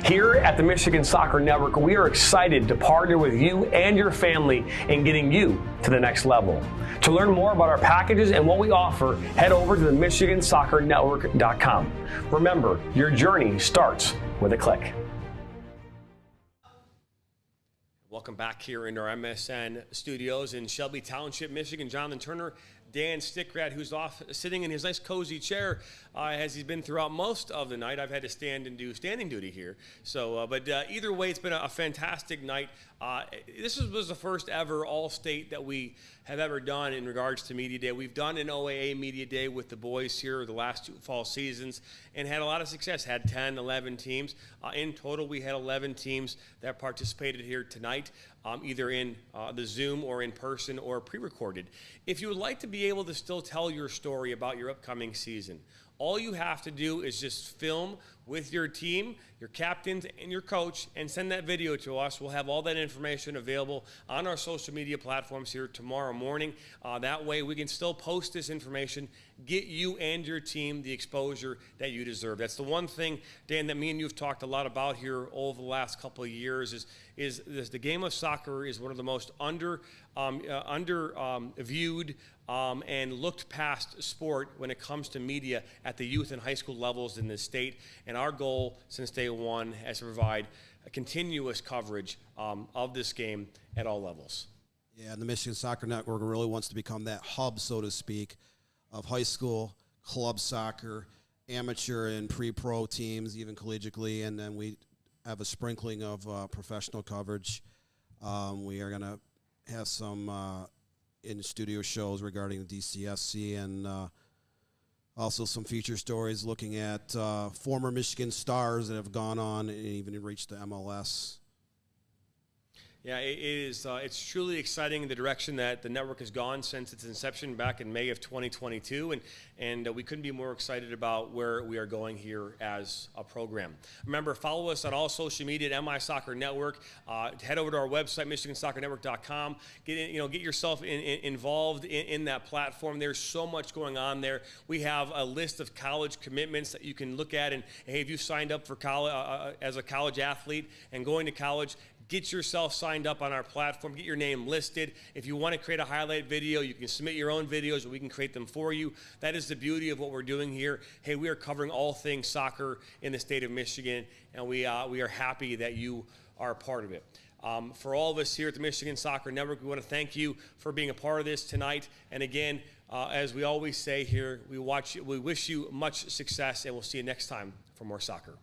Here at the Michigan Soccer Network, we are excited to partner with you and your family in getting you to the next level. To learn more about our packages and what we offer, head over to the MichiganSoccerNetwork.com. Remember, your journey starts with a click. Welcome back here into our MSN studios in Shelby Township, Michigan. Jonathan Turner, Dan Stickrad, who's off sitting in his nice cozy chair as he's been throughout most of the night. I've had to stand and do standing duty here. So, but either way, it's been a fantastic night. This was the first ever All-State that we have ever done in regards to Media Day. We've done an OAA Media Day with the boys here the last 2 fall seasons and had a lot of success, had 10, 11 teams. In total, we had 11 teams that participated here tonight, either in the Zoom or in person or pre-recorded. If you would like to be able to still tell your story about your upcoming season, all you have to do is just film with your team, your captains, and your coach, and send that video to us. We'll have all that information available on our social media platforms here tomorrow morning. That way we can still post this information, get you and your team the exposure that you deserve. That's the one thing, Dan, that me and you have talked a lot about here over the last couple of years is the game of soccer is one of the most underviewed and looked past sport when it comes to media at the youth and high school levels in this state. And our goal since day one is to provide a continuous coverage of this game at all levels. Yeah, and the Michigan Soccer Network really wants to become that hub, so to speak, of high school, club soccer, amateur and pre-pro teams, even collegiately, and then we have a sprinkling of professional coverage. We are going to have some in-studio shows regarding the DCSC and also some feature stories looking at former Michigan stars that have gone on and even reached the MLS. Yeah, it is. It's truly exciting the direction that the network has gone since its inception back in May of 2022, and we couldn't be more excited about where we are going here as a program. Remember, follow us on all social media at MI Soccer Network. Head over to our website, MichiganSoccerNetwork.com. Get yourself involved in that platform. There's so much going on there. We have a list of college commitments that you can look at, and hey, if you've signed up for college as a college athlete and going to college, get yourself signed up on our platform, get your name listed. If you want to create a highlight video, you can submit your own videos and we can create them for you. That is the beauty of what we're doing here. Hey, we are covering all things soccer in the state of Michigan, and we are happy that you are a part of it. For all of us here at the Michigan Soccer Network, we want to thank you for being a part of this tonight. And again, as we always say here, we wish you much success, and we'll see you next time for more soccer.